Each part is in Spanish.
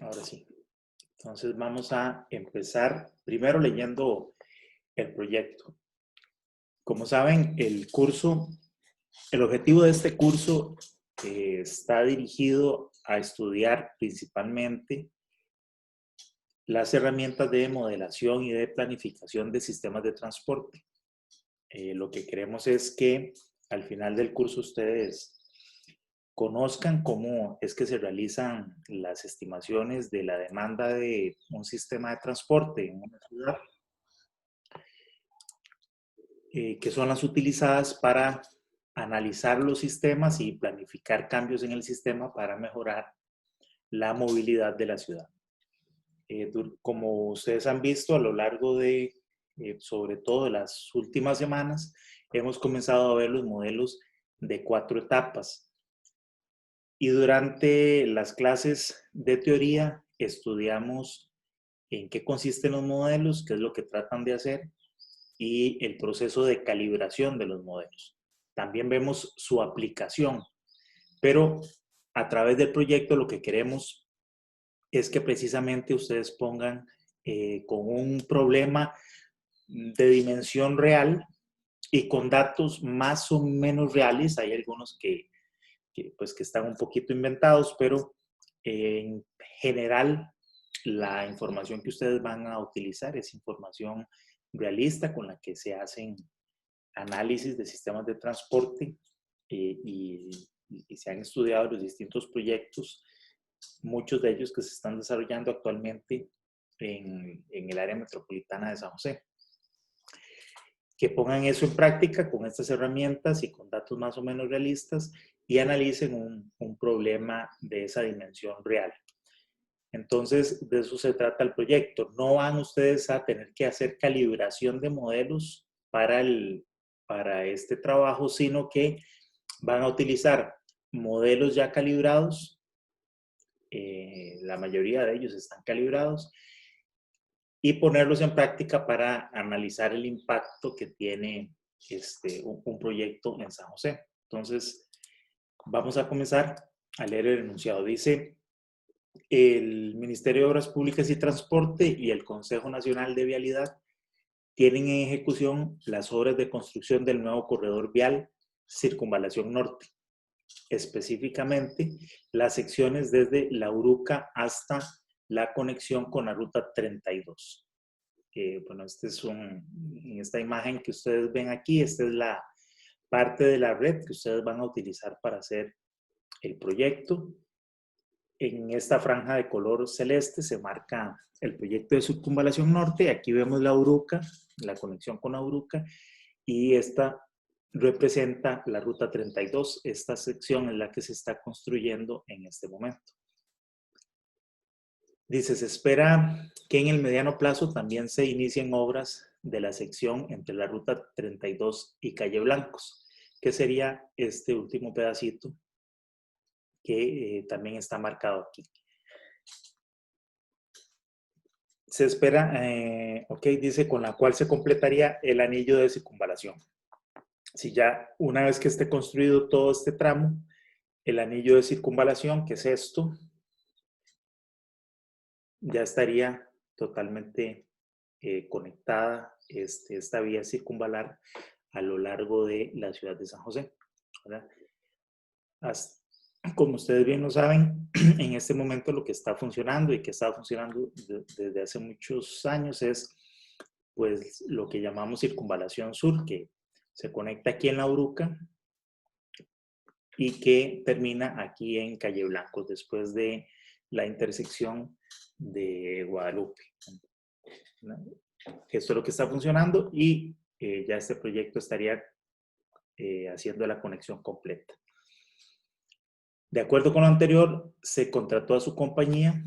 Ahora sí. Entonces vamos a empezar primero leyendo el proyecto. Como saben, el objetivo de este curso está dirigido a estudiar principalmente las herramientas de modelación y de planificación de sistemas de transporte. Lo que queremos es que al final del curso ustedes conozcan cómo es que se realizan las estimaciones de la demanda de un sistema de transporte en una ciudad, que son las utilizadas para analizar los sistemas y planificar cambios en el sistema para mejorar la movilidad de la ciudad. Como ustedes han visto a lo largo de, sobre todo de las últimas semanas, hemos comenzado a ver los modelos de 4 etapas. Y durante las clases de teoría estudiamos en qué consisten los modelos, qué es lo que tratan de hacer y el proceso de calibración de los modelos. También vemos su aplicación, pero a través del proyecto lo que queremos es que precisamente ustedes pongan con un problema de dimensión real y con datos más o menos reales. Hay algunos que están un poquito inventados, pero en general la información que ustedes van a utilizar es información realista con la que se hacen análisis de sistemas de transporte y se han estudiado los distintos proyectos, muchos de ellos que se están desarrollando actualmente en el área metropolitana de San José. Que pongan eso en práctica con estas herramientas y con datos más o menos realistas y analicen un problema de esa dimensión real. Entonces, de eso se trata el proyecto. No van ustedes a tener que hacer calibración de modelos para este trabajo, sino que van a utilizar modelos ya calibrados. La mayoría de ellos están calibrados y ponerlos en práctica para analizar el impacto que tiene un proyecto en San José. Entonces, vamos a comenzar a leer el enunciado. Dice: el Ministerio de Obras Públicas y Transporte y el Consejo Nacional de Vialidad tienen en ejecución las obras de construcción del nuevo corredor vial Circunvalación Norte, específicamente las secciones desde La Uruca hasta la conexión con la ruta 32. Bueno, en esta imagen que ustedes ven aquí, esta es la parte de la red que ustedes van a utilizar para hacer el proyecto. En esta franja de color celeste se marca el proyecto de Circunvalación Norte. Aquí vemos la Uruca, la conexión con la Uruca, y esta representa la ruta 32. Esta sección es la que se está construyendo en este momento. Dice, se espera que en el mediano plazo también se inicien obras de la sección entre la ruta 32 y Calle Blancos, que sería este último pedacito que también está marcado aquí. Se espera, dice, con la cual se completaría el anillo de circunvalación. Si ya una vez que esté construido todo este tramo, el anillo de circunvalación, que es esto, ya estaría totalmente conectada esta vía circunvalar a lo largo de la ciudad de San José, ¿verdad? Como ustedes bien lo saben, en este momento lo que está funcionando y que está funcionando desde hace muchos años es pues lo que llamamos circunvalación sur, que se conecta aquí en La Uruca y que termina aquí en Calle Blancos, después de la intersección de Guadalupe. Esto es lo que está funcionando y ya este proyecto estaría haciendo la conexión completa. De acuerdo con lo anterior, se contrató a su compañía.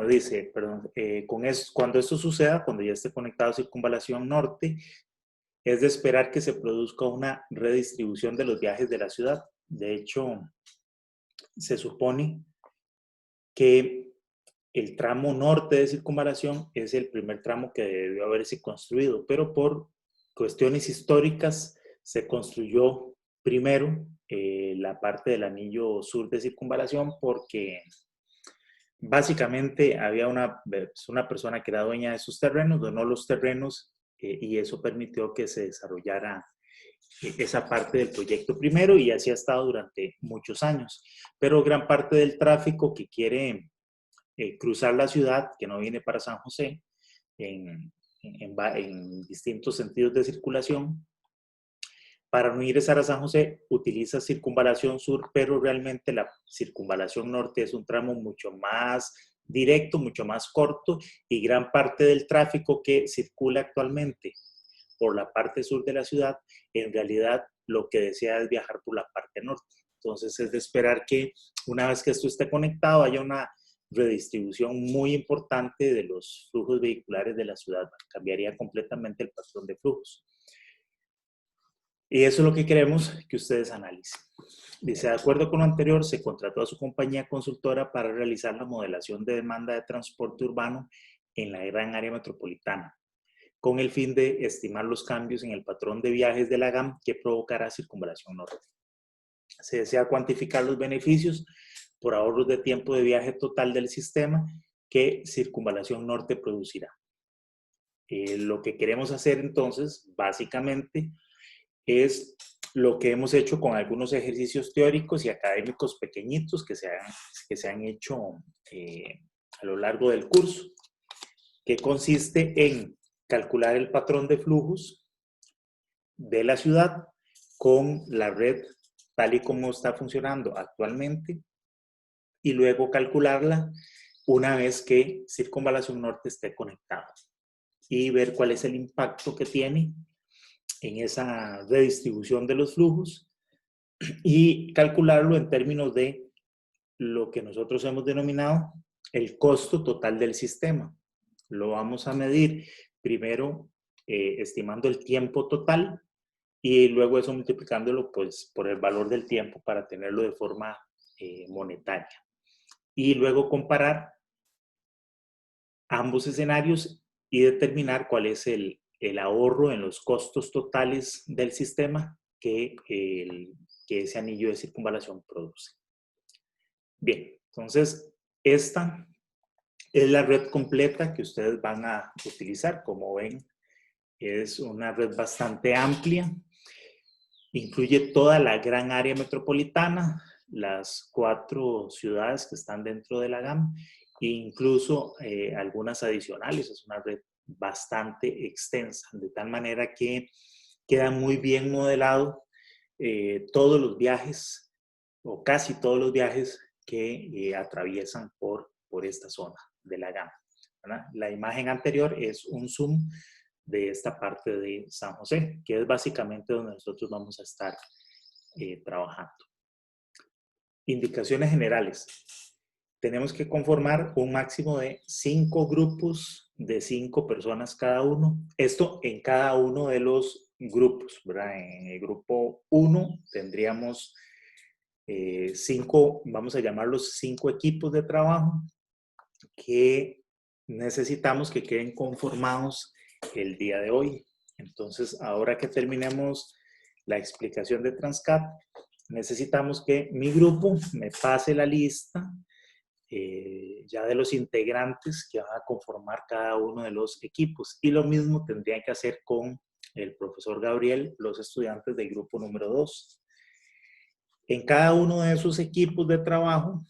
Dice, perdón, cuando esto suceda, cuando ya esté conectado a Circunvalación Norte, es de esperar que se produzca una redistribución de los viajes de la ciudad. De hecho, se supone que el tramo norte de Circunvalación es el primer tramo que debió haberse construido, pero por cuestiones históricas se construyó primero la parte del anillo sur de Circunvalación porque básicamente había una persona que era dueña de sus terrenos, donó los terrenos y eso permitió que se desarrollara esa parte del proyecto primero y así ha estado durante muchos años. Pero gran parte del tráfico que quiere cruzar la ciudad, que no viene para San José, en distintos sentidos de circulación, para no ingresar a San José utiliza circunvalación sur, pero realmente la circunvalación norte es un tramo mucho más directo, mucho más corto y gran parte del tráfico que circula actualmente por la parte sur de la ciudad, en realidad lo que desea es viajar por la parte norte. Entonces es de esperar que una vez que esto esté conectado haya una redistribución muy importante de los flujos vehiculares de la ciudad. Cambiaría completamente el patrón de flujos. Y eso es lo que queremos que ustedes analicen. Dice, de acuerdo con lo anterior, se contrató a su compañía consultora para realizar la modelación de demanda de transporte urbano en la gran área metropolitana, con el fin de estimar los cambios en el patrón de viajes de la GAM que provocará circunvalación norte. Se desea cuantificar los beneficios por ahorros de tiempo de viaje total del sistema que circunvalación norte producirá. Lo que queremos hacer entonces, básicamente, es lo que hemos hecho con algunos ejercicios teóricos y académicos pequeñitos que se han hecho a lo largo del curso, que consiste en calcular el patrón de flujos de la ciudad con la red tal y como está funcionando actualmente y luego calcularla una vez que Circunvalación Norte esté conectada y ver cuál es el impacto que tiene en esa redistribución de los flujos y calcularlo en términos de lo que nosotros hemos denominado el costo total del sistema. Lo vamos a medir primero estimando el tiempo total y luego eso multiplicándolo pues, por el valor del tiempo para tenerlo de forma monetaria. Y luego comparar ambos escenarios y determinar cuál es el ahorro en los costos totales del sistema que ese anillo de circunvalación produce. Bien, entonces esta es la red completa que ustedes van a utilizar. Como ven, es una red bastante amplia. Incluye toda la gran área metropolitana, las 4 ciudades que están dentro de la GAM e incluso algunas adicionales. Es una red bastante extensa, de tal manera que queda muy bien modelado todos los viajes o casi todos los viajes que atraviesan por esta zona de la GAM, ¿verdad? La imagen anterior es un zoom de esta parte de San José, que es básicamente donde nosotros vamos a estar trabajando. Indicaciones generales. Tenemos que conformar un máximo de 5 grupos de 5 personas cada uno. Esto en cada uno de los grupos, ¿verdad? En el grupo 1 tendríamos 5, vamos a llamarlos 5 equipos de trabajo que necesitamos que queden conformados el día de hoy. Entonces, ahora que terminemos la explicación de Transcat, necesitamos que mi grupo me pase la lista ya de los integrantes que van a conformar cada uno de los equipos. Y lo mismo tendrían que hacer con el profesor Gabriel, los estudiantes del grupo número 2. En cada uno de esos equipos de trabajo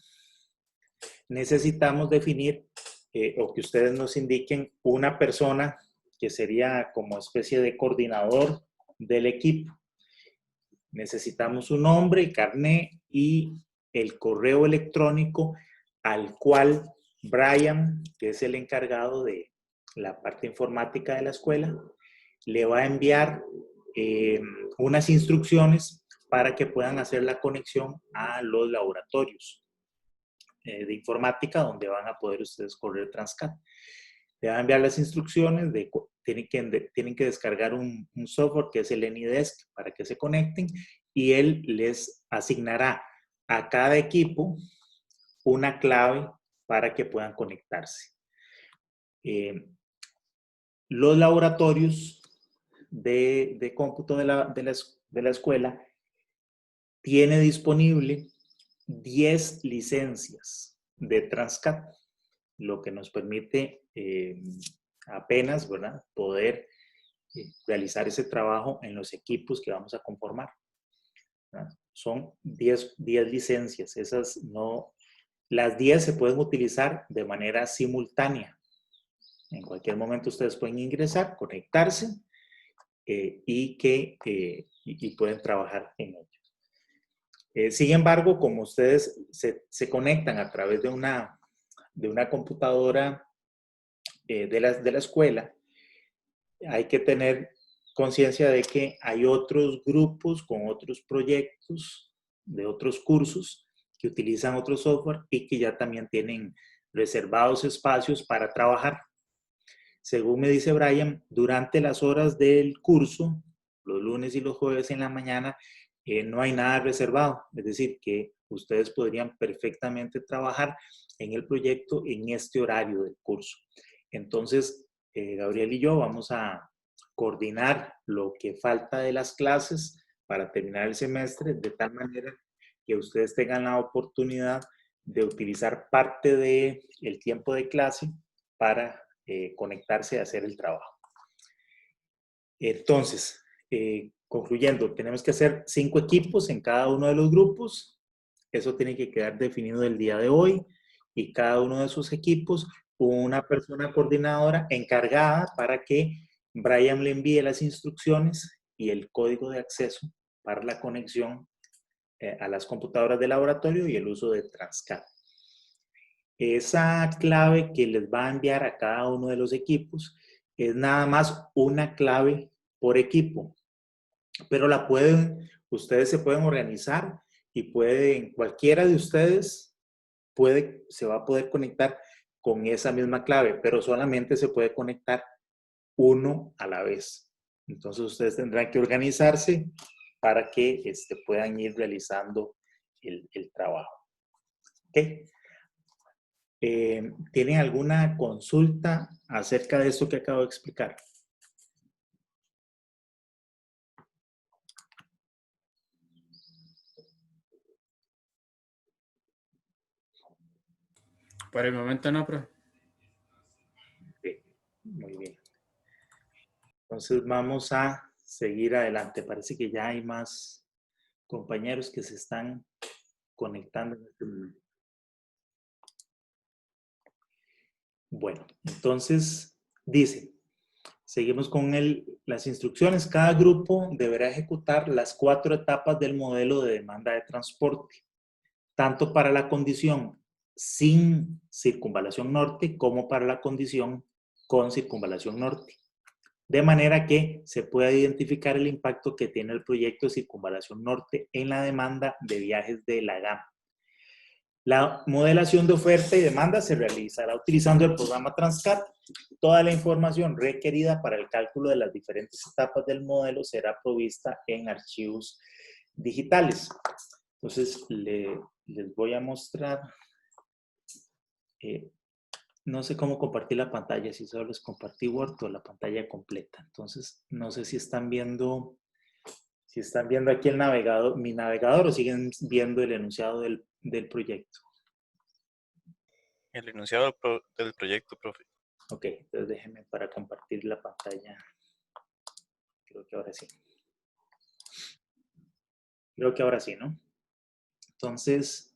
necesitamos definir o que ustedes nos indiquen una persona que sería como especie de coordinador del equipo. Necesitamos un nombre, carnet y el correo electrónico al cual Brian, que es el encargado de la parte informática de la escuela, le va a enviar unas instrucciones para que puedan hacer la conexión a los laboratorios de informática donde van a poder ustedes correr Transcat. Le van a enviar las instrucciones, tienen que descargar un software que es el AnyDesk para que se conecten y él les asignará a cada equipo una clave para que puedan conectarse. Los laboratorios de cómputo de la escuela tiene disponible 10 licencias de Transcat. lo que nos permite apenas, ¿verdad?, poder realizar ese trabajo en los equipos que vamos a conformar, ¿verdad? Son 10 licencias. Esas no, las 10 se pueden utilizar de manera simultánea. En cualquier momento ustedes pueden ingresar, conectarse y pueden trabajar en ello. Sin embargo, como ustedes se conectan a través de una computadora de la escuela, hay que tener conciencia de que hay otros grupos con otros proyectos de otros cursos que utilizan otro software y que ya también tienen reservados espacios para trabajar. Según me dice Brian, durante las horas del curso, los lunes y los jueves en la mañana, no hay nada reservado. Es decir, que ustedes podrían perfectamente trabajar en el proyecto en este horario del curso. Entonces, Gabriel y yo vamos a coordinar lo que falta de las clases para terminar el semestre, de tal manera que ustedes tengan la oportunidad de utilizar parte del tiempo de clase para conectarse a hacer el trabajo. Entonces, concluyendo, tenemos que hacer 5 equipos en cada uno de los grupos. Eso tiene que quedar definido el día de hoy, y cada uno de esos equipos, una persona coordinadora encargada para que Brian le envíe las instrucciones y el código de acceso para la conexión a las computadoras de laboratorio y el uso de Transcat. Esa clave que les va a enviar a cada uno de los equipos es nada más una clave por equipo, pero ustedes se pueden organizar y cualquiera de ustedes se va a poder conectar con esa misma clave, pero solamente se puede conectar uno a la vez. Entonces ustedes tendrán que organizarse para que puedan ir realizando el trabajo. ¿Ok? ¿Tienen alguna consulta acerca de esto que acabo de explicar? Por el momento no, profe. Sí, muy bien. Entonces vamos a seguir adelante. Parece que ya hay más compañeros que se están conectando en este momento. Bueno, entonces dice, seguimos con las instrucciones. Cada grupo deberá ejecutar las 4 etapas del modelo de demanda de transporte, tanto para la condición sin circunvalación norte como para la condición con circunvalación norte, de manera que se pueda identificar el impacto que tiene el proyecto de circunvalación norte en la demanda de viajes de la gama. La modelación de oferta y demanda se realizará utilizando el programa Transcat. Toda la información requerida para el cálculo de las diferentes etapas del modelo será provista en archivos digitales. Entonces, les voy a mostrar. No sé cómo compartir la pantalla, si solo les compartí Word o la pantalla completa. Entonces, no sé si están viendo aquí el navegador, mi navegador, o siguen viendo el enunciado del proyecto. El enunciado del proyecto, profe. Ok, entonces déjenme para compartir la pantalla. Creo que ahora sí. Creo que ahora sí, ¿no? Entonces,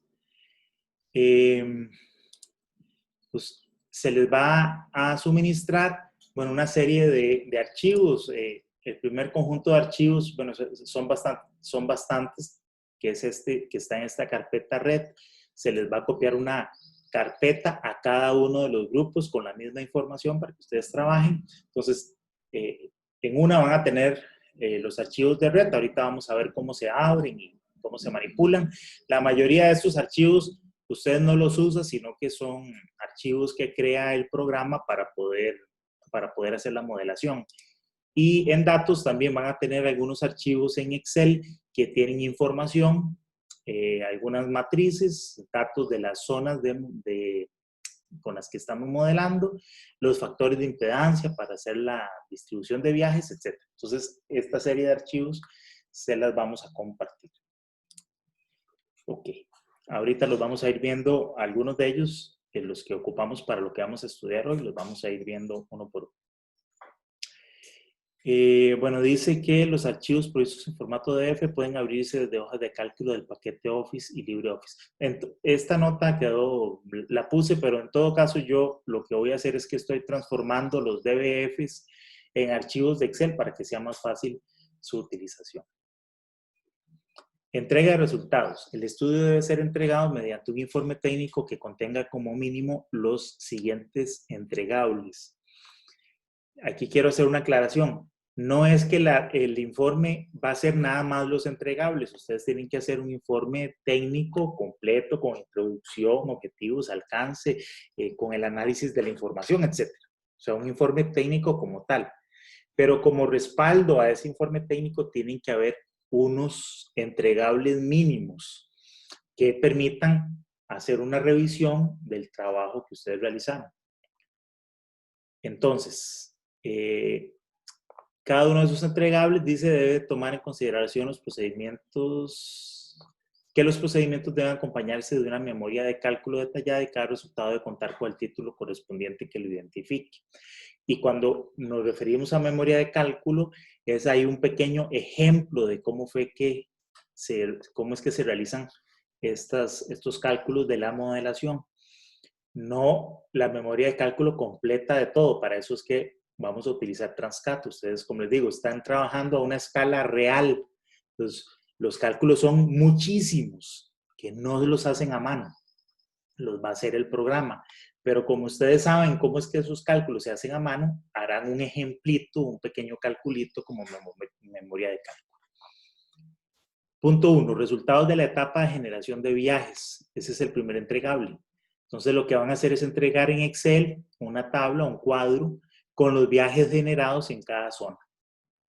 pues se les va a suministrar, bueno, una serie de archivos. El primer conjunto de archivos, bueno, son bastantes, que es que está en esta carpeta red. Se les va a copiar una carpeta a cada uno de los grupos con la misma información para que ustedes trabajen. Entonces, en una van a tener los archivos de red. Ahorita vamos a ver cómo se abren y cómo se manipulan. La mayoría de estos archivos ustedes no los usan, sino que son archivos que crea el programa para poder hacer la modelación. Y en datos también van a tener algunos archivos en Excel que tienen información, algunas matrices, datos de las zonas con las que estamos modelando, los factores de impedancia para hacer la distribución de viajes, etc. Entonces, esta serie de archivos se las vamos a compartir. Ok. Ahorita los vamos a ir viendo, algunos de ellos los que ocupamos para lo que vamos a estudiar hoy, los vamos a ir viendo uno por uno. Bueno, dice que los archivos provistos en formato DF pueden abrirse desde hojas de cálculo del paquete Office y LibreOffice. Esta nota quedó, la puse, pero en todo caso yo lo que voy a hacer es que estoy transformando los DBFs en archivos de Excel para que sea más fácil su utilización. Entrega de resultados. El estudio debe ser entregado mediante un informe técnico que contenga como mínimo los siguientes entregables. Aquí quiero hacer una aclaración. No es que el informe va a ser nada más los entregables. Ustedes tienen que hacer un informe técnico completo con introducción, objetivos, alcance, con el análisis de la información, etc. O sea, un informe técnico como tal. Pero como respaldo a ese informe técnico tienen que haber unos entregables mínimos que permitan hacer una revisión del trabajo que ustedes realizaron. Entonces, cada uno de esos entregables, dice, debe tomar en consideración los procedimientos, que los procedimientos deben acompañarse de una memoria de cálculo detallada y cada resultado debe contar con el título correspondiente que lo identifique. Y cuando nos referimos a memoria de cálculo, es ahí un pequeño ejemplo de cómo es que se realizan estos cálculos de la modelación. No la memoria de cálculo completa de todo, para eso es que vamos a utilizar Transcat. Ustedes, como les digo, están trabajando a una escala real. Entonces, los cálculos son muchísimos, que no los hacen a mano, los va a hacer el programa. Pero como ustedes saben cómo es que esos cálculos se hacen a mano, harán un ejemplito, un pequeño calculito como memoria de cálculo. Punto 1, resultados de la etapa de generación de viajes. Ese es el primer entregable. Entonces lo que van a hacer es entregar en Excel una tabla, un cuadro, con los viajes generados en cada zona.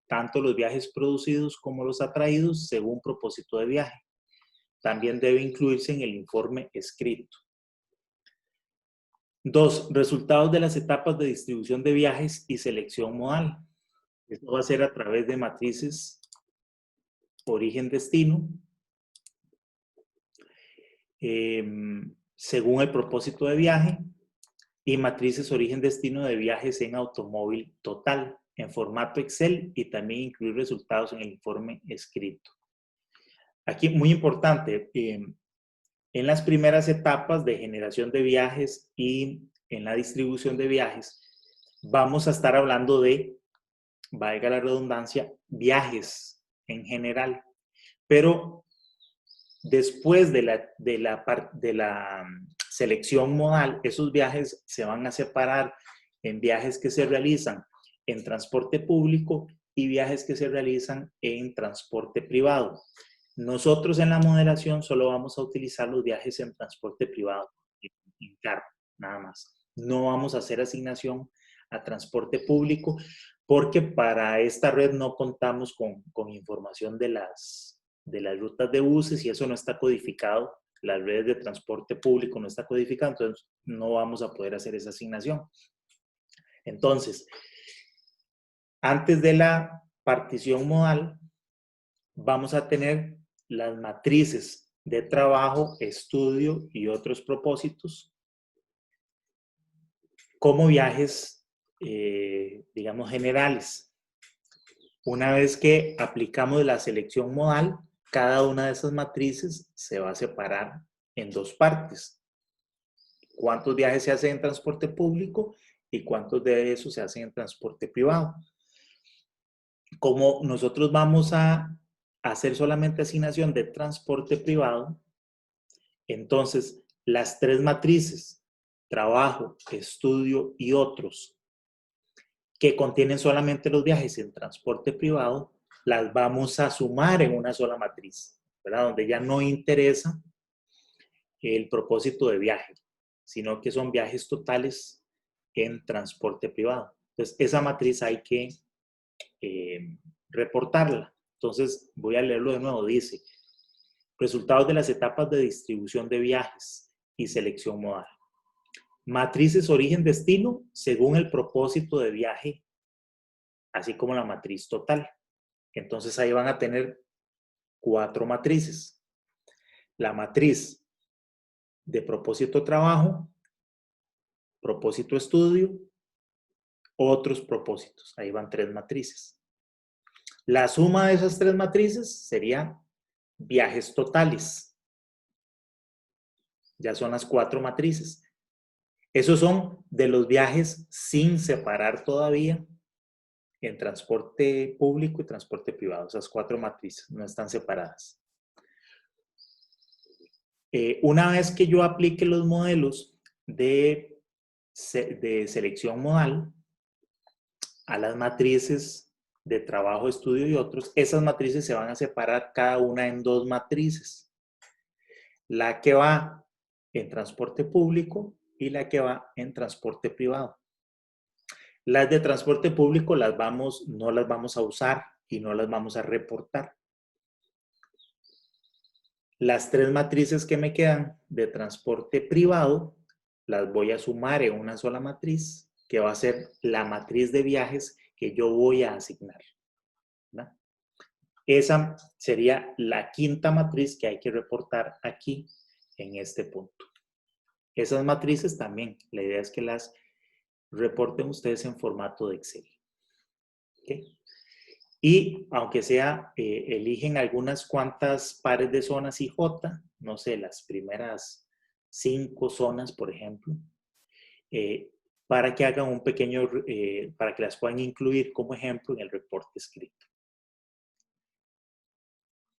Tanto los viajes producidos como los atraídos según propósito de viaje. También debe incluirse en el informe escrito. 2, resultados de las etapas de distribución de viajes y selección modal. Esto va a ser a través de matrices origen-destino, según el propósito de viaje, y matrices origen-destino de viajes en automóvil total, en formato Excel, y también incluir resultados en el informe escrito. Aquí, muy importante, en las primeras etapas de generación de viajes y en la distribución de viajes, vamos a estar hablando de, valga la redundancia, viajes en general. Pero después de la selección modal, esos viajes se van a separar en viajes que se realizan en transporte público y viajes que se realizan en transporte privado. Nosotros en la modelación solo vamos a utilizar los viajes en transporte privado, en carro, nada más. No vamos a hacer asignación a transporte público porque para esta red no contamos con información de las rutas de buses y eso no está codificado. Las redes de transporte público no está codificado, entonces no vamos a poder hacer esa asignación. Entonces, antes de la partición modal, vamos a tener las matrices de trabajo, estudio y otros propósitos como viajes, digamos, generales. Una vez que aplicamos la selección modal, cada una de esas matrices se va a separar en dos partes. ¿Cuántos viajes se hacen en transporte público y cuántos de esos se hacen en transporte privado? Como nosotros vamos a hacer solamente asignación de transporte privado, entonces las tres matrices, trabajo, estudio y otros, que contienen solamente los viajes en transporte privado, las vamos a sumar en una sola matriz, ¿verdad? Donde ya no interesa el propósito de viaje, sino que son viajes totales en transporte privado. Entonces, esa matriz hay que reportarla. Entonces, voy a leerlo de nuevo. Dice, resultados de las etapas de distribución de viajes y selección modal. Matrices origen-destino según el propósito de viaje, así como la matriz total. Entonces, ahí van a tener 4 matrices. La matriz de propósito trabajo, propósito estudio, otros propósitos. Ahí van 3 matrices. La suma de esas 3 matrices sería viajes totales. Ya son las 4 matrices. Esos son de los viajes sin separar todavía en transporte público y transporte privado. Esas 4 matrices no están separadas. Una vez que yo aplique los modelos de selección modal a las matrices de trabajo, estudio y otros, esas matrices se van a separar cada una en 2 matrices. La que va en transporte público y la que va en transporte privado. Las de transporte público no las vamos a usar y no las vamos a reportar. Las 3 matrices que me quedan de transporte privado las voy a sumar en una sola matriz, que va a ser la matriz de viajes que yo voy a asignar, ¿verdad? Esa sería la 5ª matriz que hay que reportar aquí en este punto. Esas matrices también, la idea es que las reporten ustedes en formato de Excel. ¿Okay? Y aunque sea, eligen algunas cuantas pares de zonas IJ, no sé, las primeras 5 zonas, por ejemplo, para que hagan un pequeño, para que las puedan incluir como ejemplo en el reporte escrito.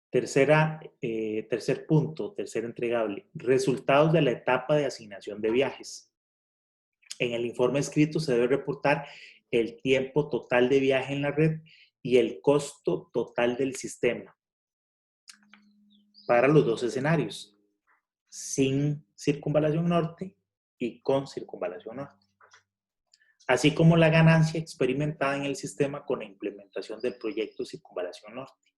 Tercer punto, tercer entregable, resultados de la etapa de asignación de viajes. En el informe escrito se debe reportar el tiempo total de viaje en la red y el costo total del sistema para los 2 escenarios, sin circunvalación norte y con circunvalación norte, así como la ganancia experimentada en el sistema con la implementación del proyecto Circunvalación Norte.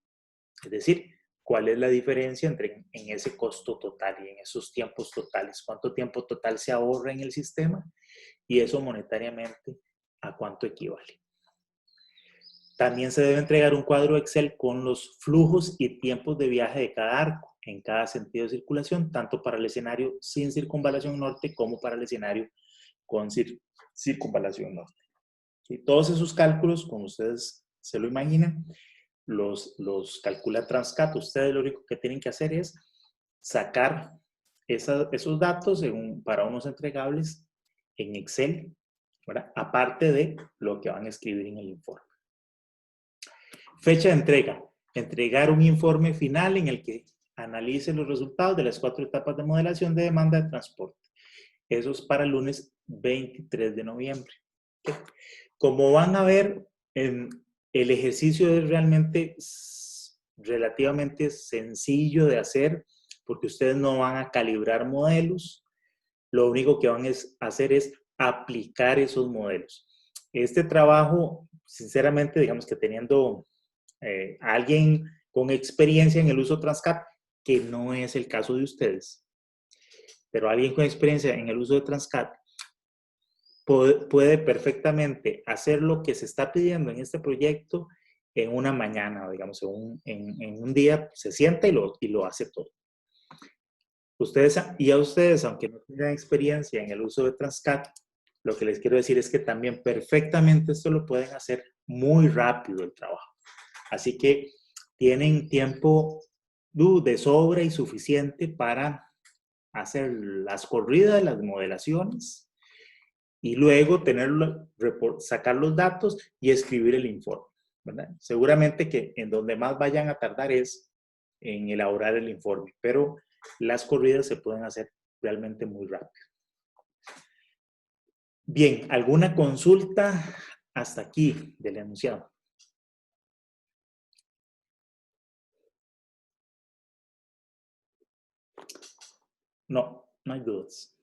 Es decir, ¿cuál es la diferencia entre en ese costo total y en esos tiempos totales? ¿Cuánto tiempo total se ahorra en el sistema? Y eso monetariamente, ¿a cuánto equivale? También se debe entregar un cuadro Excel con los flujos y tiempos de viaje de cada arco en cada sentido de circulación, tanto para el escenario sin circunvalación norte como para el escenario con circunvalación norte. ¿Sí? Todos esos cálculos, como ustedes se lo imaginan, los calcula Transcat. Ustedes lo único que tienen que hacer es sacar esos datos para unos entregables en Excel, ¿verdad? Aparte de lo que van a escribir en el informe. Fecha de entrega. Entregar un informe final en el que analice los resultados de las 4 etapas de modelación de demanda de transporte. Eso es para el lunes 23 de noviembre. Como van a ver, el ejercicio es realmente relativamente sencillo de hacer porque ustedes no van a calibrar modelos. Lo único que van a hacer es aplicar esos modelos. Este trabajo, sinceramente, digamos que teniendo a alguien con experiencia en el uso de Transcat, que no es el caso de ustedes, pero alguien con experiencia en el uso de Transcat puede perfectamente hacer lo que se está pidiendo en este proyecto en una mañana, digamos, en un día se sienta y lo hace todo. A ustedes, aunque no tengan experiencia en el uso de Transcat, lo que les quiero decir es que también perfectamente esto lo pueden hacer muy rápido el trabajo. Así que tienen tiempo de sobra y suficiente para hacer las corridas, las modelaciones y luego sacar los datos y escribir el informe, ¿verdad? Seguramente que en donde más vayan a tardar es en elaborar el informe, pero las corridas se pueden hacer realmente muy rápido. Bien, ¿alguna consulta hasta aquí del enunciado? No, no hay dudas.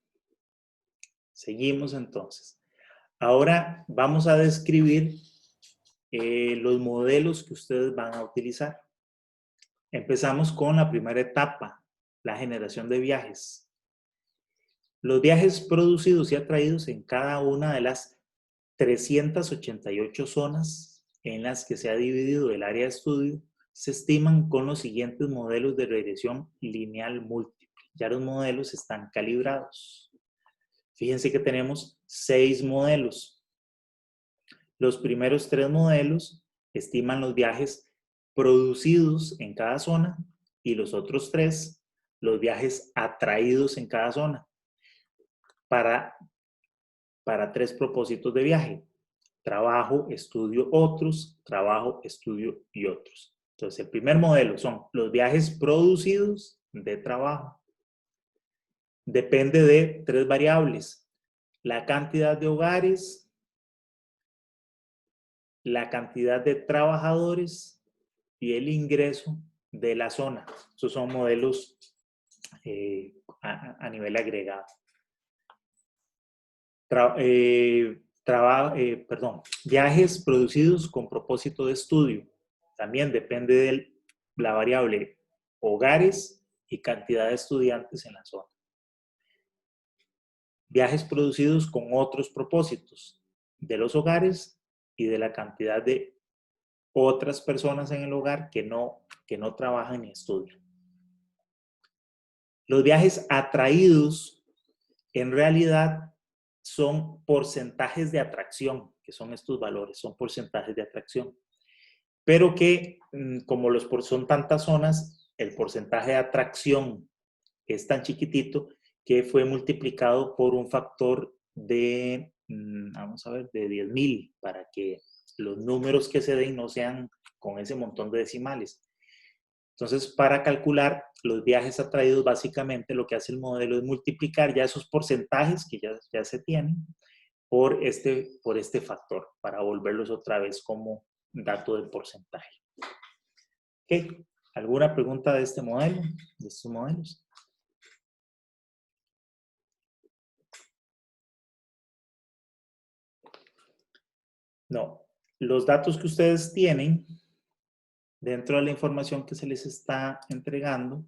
Seguimos entonces. Ahora vamos a describir los modelos que ustedes van a utilizar. Empezamos con la primera etapa, la generación de viajes. Los viajes producidos y atraídos en cada una de las 388 zonas en las que se ha dividido el área de estudio se estiman con los siguientes modelos de regresión lineal múltiple. Ya los modelos están calibrados. Fíjense que tenemos 6 modelos. Los primeros 3 modelos estiman los viajes producidos en cada zona y los otros 3, los viajes atraídos en cada zona para 3 propósitos de viaje. Trabajo, estudio, otros, trabajo, estudio y otros. Entonces, el primer modelo son los viajes producidos de trabajo. Depende de 3 variables: la cantidad de hogares, la cantidad de trabajadores y el ingreso de la zona. Esos son modelos a nivel agregado. Viajes producidos con propósito de estudio. También depende de la variable hogares y cantidad de estudiantes en la zona. Viajes producidos con otros propósitos, de los hogares y de la cantidad de otras personas en el hogar que no trabajan ni estudian. Los viajes atraídos en realidad son porcentajes de atracción, que son estos valores, son porcentajes de atracción. Pero que como son tantas zonas, el porcentaje de atracción es tan chiquitito que fue multiplicado por un factor de, vamos a ver, de 10,000 para que los números que se den no sean con ese montón de decimales. Entonces, para calcular los viajes atraídos, básicamente lo que hace el modelo es multiplicar ya esos porcentajes que ya se tienen por este factor, para volverlos otra vez como dato del porcentaje. ¿Ok? ¿Alguna pregunta de este modelo, de estos modelos? No. Los datos que ustedes tienen dentro de la información que se les está entregando,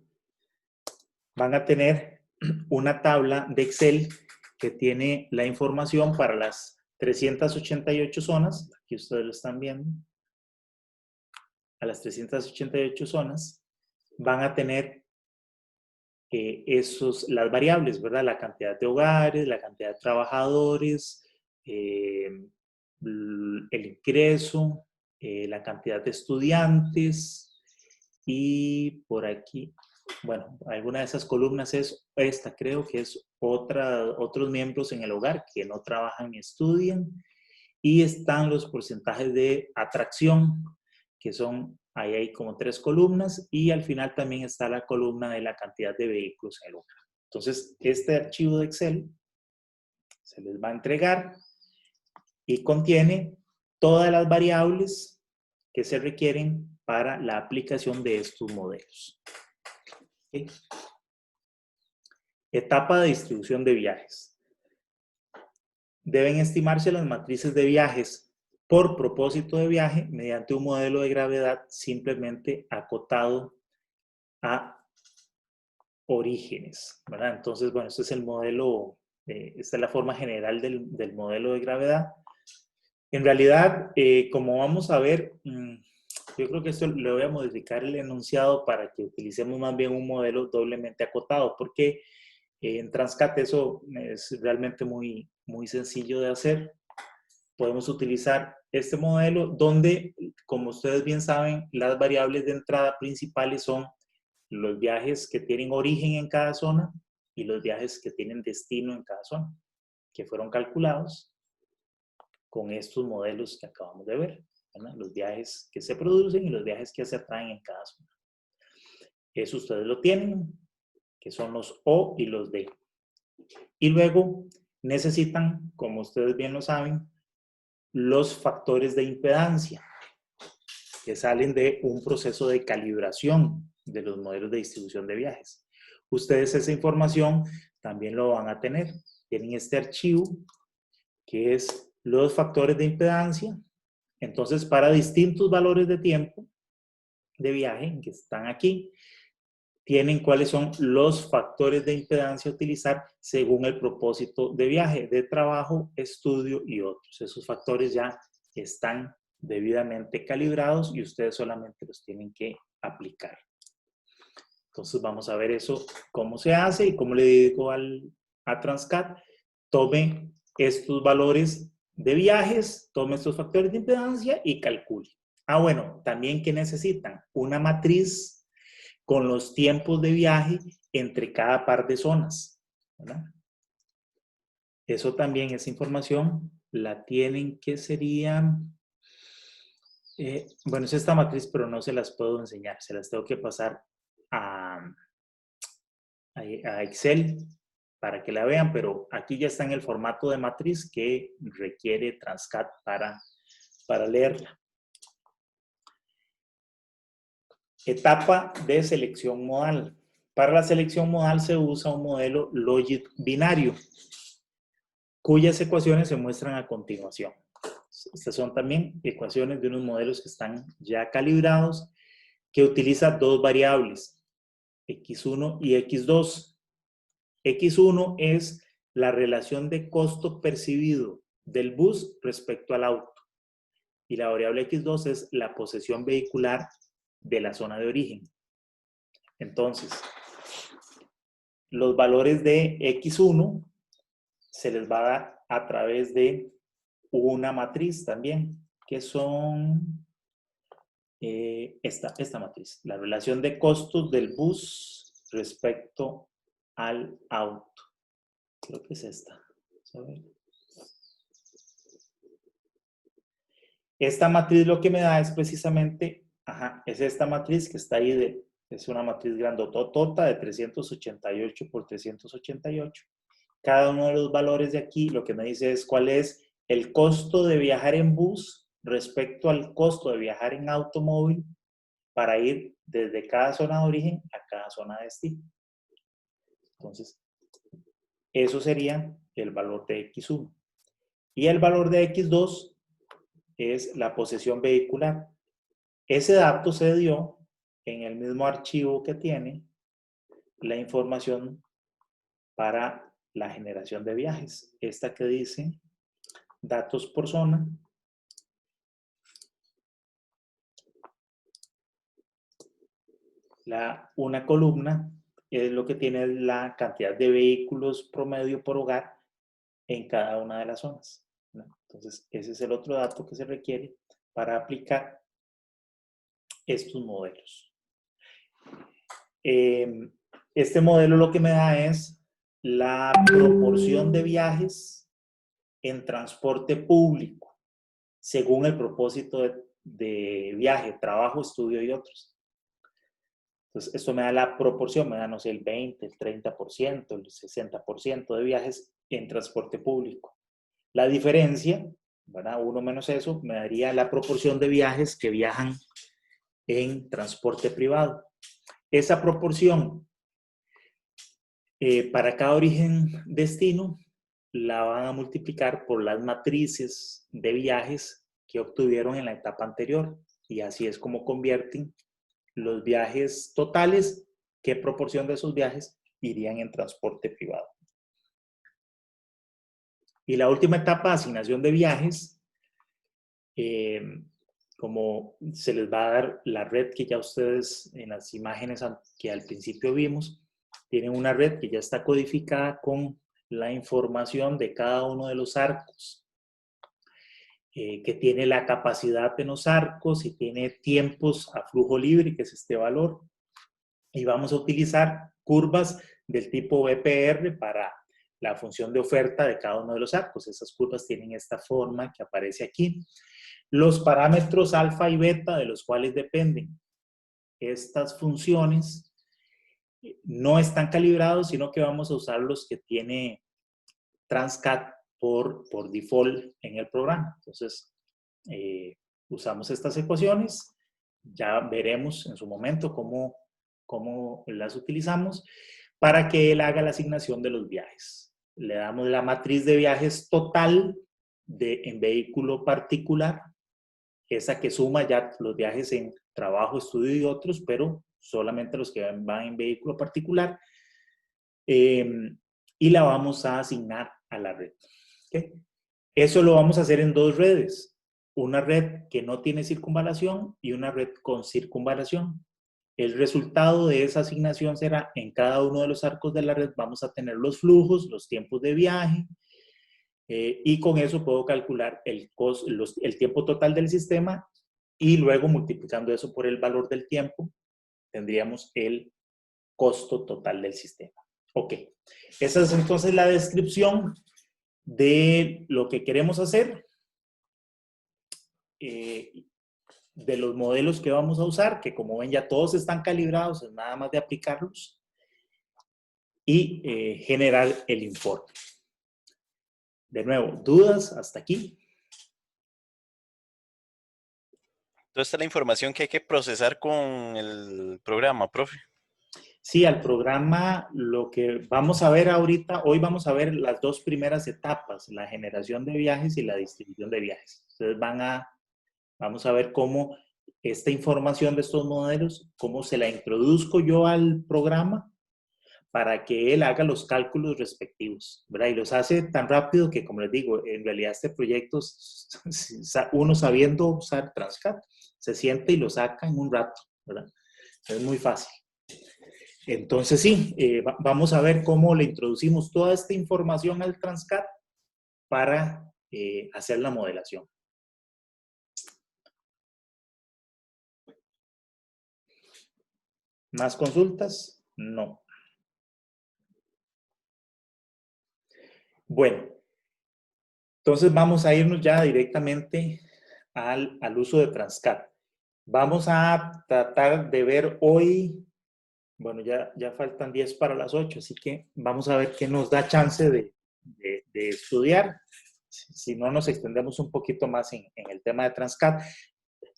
van a tener una tabla de Excel que tiene la información para las 388 zonas. Aquí ustedes lo están viendo. A las 388 zonas van a tener las variables, ¿verdad? La cantidad de hogares, la cantidad de trabajadores, el ingreso, la cantidad de estudiantes y por aquí, bueno, alguna de esas columnas es esta, creo que es otros miembros en el hogar que no trabajan ni estudian, y están los porcentajes de atracción, que son, ahí hay como 3 columnas, y al final también está la columna de la cantidad de vehículos en el hogar. Entonces, este archivo de Excel se les va a entregar y contiene todas las variables que se requieren para la aplicación de estos modelos. ¿Okay? Etapa de distribución de viajes. Deben estimarse las matrices de viajes por propósito de viaje mediante un modelo de gravedad simplemente acotado a orígenes, ¿verdad? Entonces, bueno, este es el modelo, esta es la forma general del modelo de gravedad. En realidad, como vamos a ver, yo creo que esto le voy a modificar el enunciado para que utilicemos más bien un modelo doblemente acotado, porque en Transcat eso es realmente muy sencillo de hacer. Podemos utilizar este modelo donde, como ustedes bien saben, las variables de entrada principales son los viajes que tienen origen en cada zona y los viajes que tienen destino en cada zona, que fueron calculados con estos modelos que acabamos de ver, ¿verdad? Los viajes que se producen y los viajes que se atraen en cada zona. Eso ustedes lo tienen, que son los O y los D. Y luego necesitan, como ustedes bien lo saben, los factores de impedancia que salen de un proceso de calibración de los modelos de distribución de viajes. Ustedes esa información también lo van a tener. Tienen este archivo que es los factores de impedancia. Entonces, para distintos valores de tiempo de viaje que están aquí, tienen cuáles son los factores de impedancia a utilizar según el propósito de viaje, de trabajo, estudio y otros. Esos factores ya están debidamente calibrados y ustedes solamente los tienen que aplicar. Entonces vamos a ver eso, cómo se hace y cómo le digo a Transcat. tome estos valores de viajes, tome estos factores de impedancia y calcule. Ah, bueno, también que necesitan una matriz con los tiempos de viaje entre cada par de zonas, ¿verdad? Eso también, esa información la tienen que sería, bueno, es esta matriz, pero no se las puedo enseñar, se las tengo que pasar a Excel para que la vean, pero aquí ya está en el formato de matriz que requiere Transcat para leerla. Etapa de selección modal. Para la selección modal se usa un modelo Logit binario, cuyas ecuaciones se muestran a continuación. Estas son también ecuaciones de unos modelos que están ya calibrados, que utiliza dos variables, X1 y X2. X1 es la relación de costo percibido del bus respecto al auto. Y la variable X2 es la posesión vehicular de la zona de origen. Entonces, los valores de X1 se les va a dar a través de una matriz también, que son esta matriz, la relación de costos del bus respecto al auto. Creo que es esta. Vamos a ver. Esta matriz lo que me da es precisamente, es esta matriz que está ahí, es una matriz grandotota de 388 por 388. Cada uno de los valores de aquí lo que me dice es cuál es el costo de viajar en bus respecto al costo de viajar en automóvil para ir desde cada zona de origen a cada zona de destino. Entonces, eso sería el valor de X1. Y el valor de X2 es la posesión vehicular. Ese dato se dio en el mismo archivo que tiene la información para la generación de viajes. Esta que dice datos por zona. Una columna es lo que tiene la cantidad de vehículos promedio por hogar en cada una de las zonas, ¿no? Entonces, ese es el otro dato que se requiere para aplicar estos modelos. Este modelo lo que me da es la proporción de viajes en transporte público según el propósito de viaje, trabajo, estudio y otros. Entonces, esto me da la proporción, me da, no sé, el 20, el 30%, el 60% de viajes en transporte público. La diferencia, ¿verdad? 1 menos eso, me daría la proporción de viajes que viajan en transporte privado. Esa proporción para cada origen-destino la van a multiplicar por las matrices de viajes que obtuvieron en la etapa anterior. Y así es como convierten los viajes totales, qué proporción de esos viajes irían en transporte privado. Y la última etapa, asignación de viajes, como se les va a dar la red que ya ustedes en las imágenes que al principio vimos, tienen una red que ya está codificada con la información de cada uno de los arcos, que tiene la capacidad de los arcos y tiene tiempos a flujo libre, que es este valor. Y vamos a utilizar curvas del tipo BPR para la función de oferta de cada uno de los arcos. Esas curvas tienen esta forma que aparece aquí. Los parámetros alfa y beta de los cuales dependen estas funciones no están calibrados, sino que vamos a usar los que tiene Transcat por default en el programa. Entonces, usamos estas ecuaciones. Ya veremos en su momento cómo las utilizamos para que él haga la asignación de los viajes. Le damos la matriz de viajes total en vehículo particular, esa que suma ya los viajes en trabajo, estudio y otros, pero solamente los que van en vehículo particular, y la vamos a asignar a la red. ¿Okay? Eso lo vamos a hacer en dos redes, una red que no tiene circunvalación y una red con circunvalación. El resultado de esa asignación será en cada uno de los arcos de la red vamos a tener los flujos, los tiempos de viaje, y con eso puedo calcular el tiempo total del sistema y luego multiplicando eso por el valor del tiempo, tendríamos el costo total del sistema. Ok, esa es entonces la descripción de lo que queremos hacer, de los modelos que vamos a usar, que como ven ya todos están calibrados, es nada más de aplicarlos y generar el informe. De nuevo, ¿dudas hasta aquí? Toda esta es la información que hay que procesar con el programa, profe. Sí, al programa lo que vamos a ver ahorita, hoy vamos a ver las dos primeras etapas, la generación de viajes y la distribución de viajes. Ustedes vamos a ver cómo esta información de estos modelos, cómo se la introduzco yo al programa para que él haga los cálculos respectivos, ¿verdad? Y los hace tan rápido que, como les digo, en realidad este proyecto, uno sabiendo usar Transcat, se siente y lo saca en un rato, ¿verdad? Es muy fácil. Entonces sí, vamos a ver cómo le introducimos toda esta información al Transcat para hacer la modelación. ¿Más consultas? No. Bueno, entonces vamos a irnos ya directamente al uso de Transcat. Vamos a tratar de ver hoy, bueno, ya faltan 10 para las 8, así que vamos a ver qué nos da chance de estudiar. Si no, nos extendemos un poquito más en el tema de Transcat.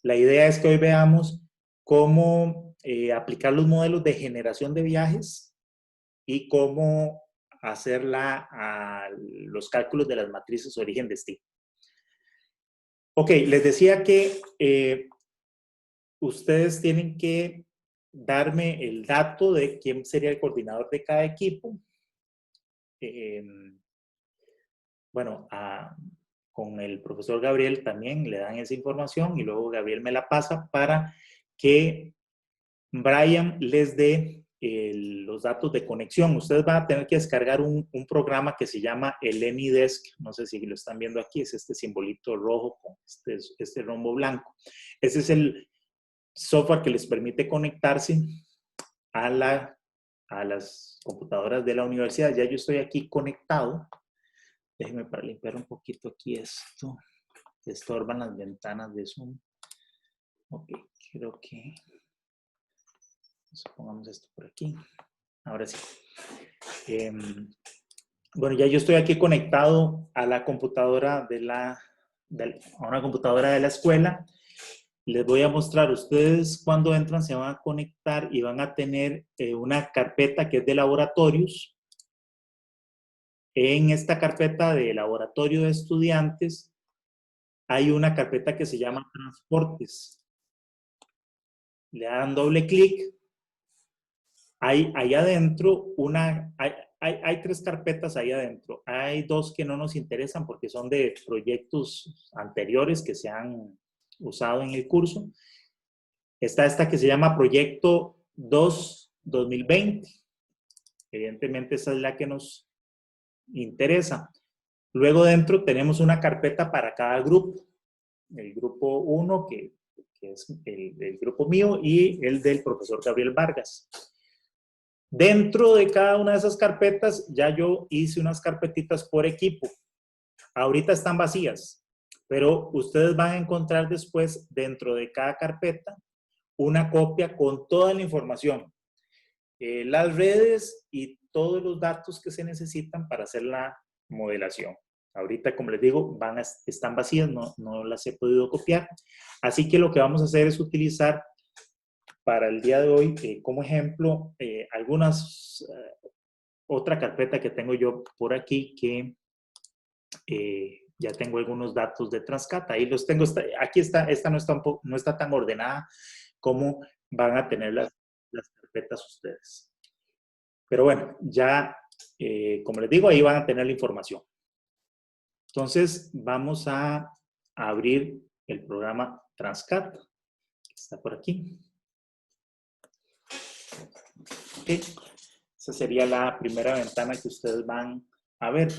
La idea es que hoy veamos cómo aplicar los modelos de generación de viajes y cómo hacer los cálculos de las matrices origen-destino. Ok, les decía que ustedes tienen que darme el dato de quién sería el coordinador de cada equipo. Bueno, con el profesor Gabriel también le dan esa información y luego Gabriel me la pasa para que Brian les dé los datos de conexión. Ustedes van a tener que descargar un programa que se llama el AnyDesk. No sé si lo están viendo aquí, es este simbolito rojo con este rombo blanco. Ese es el software que les permite conectarse a las computadoras de la universidad. Ya yo estoy aquí conectado. Déjenme para limpiar un poquito aquí esto. Estorban las ventanas de Zoom. Ok, creo que... Pongamos esto por aquí. Ahora sí. Bueno, ya yo estoy aquí conectado a la computadora a una computadora de la escuela. Les voy a mostrar, ustedes cuando entran se van a conectar y van a tener una carpeta que es de laboratorios. En esta carpeta de laboratorio de estudiantes hay una carpeta que se llama transportes. Le dan doble clic. Hay ahí adentro hay 3 carpetas ahí adentro. Hay 2 que no nos interesan porque son de proyectos anteriores que se han usado en el curso. Está esta que se llama Proyecto 2 2020. Evidentemente esa es la que nos interesa. Luego dentro tenemos una carpeta para cada grupo. El grupo 1, que es el grupo mío, y el del profesor Gabriel Vargas. Dentro de cada una de esas carpetas, ya yo hice unas carpetitas por equipo. Ahorita están vacías, pero ustedes van a encontrar después, dentro de cada carpeta, una copia con toda la información. Las redes y todos los datos que se necesitan para hacer la modelación. Ahorita, como les digo, están vacías, no las he podido copiar. Así que lo que vamos a hacer es utilizar para el día de hoy, como ejemplo, otra carpeta que tengo yo por aquí que ya tengo algunos datos de Transcat. Ahí los tengo. Aquí está, esta no está tan ordenada como van a tener las carpetas ustedes. Pero bueno, ya, como les digo, ahí van a tener la información. Entonces, vamos a abrir el programa Transcat, que está por aquí. Okay. Esa sería la primera ventana que ustedes van a ver.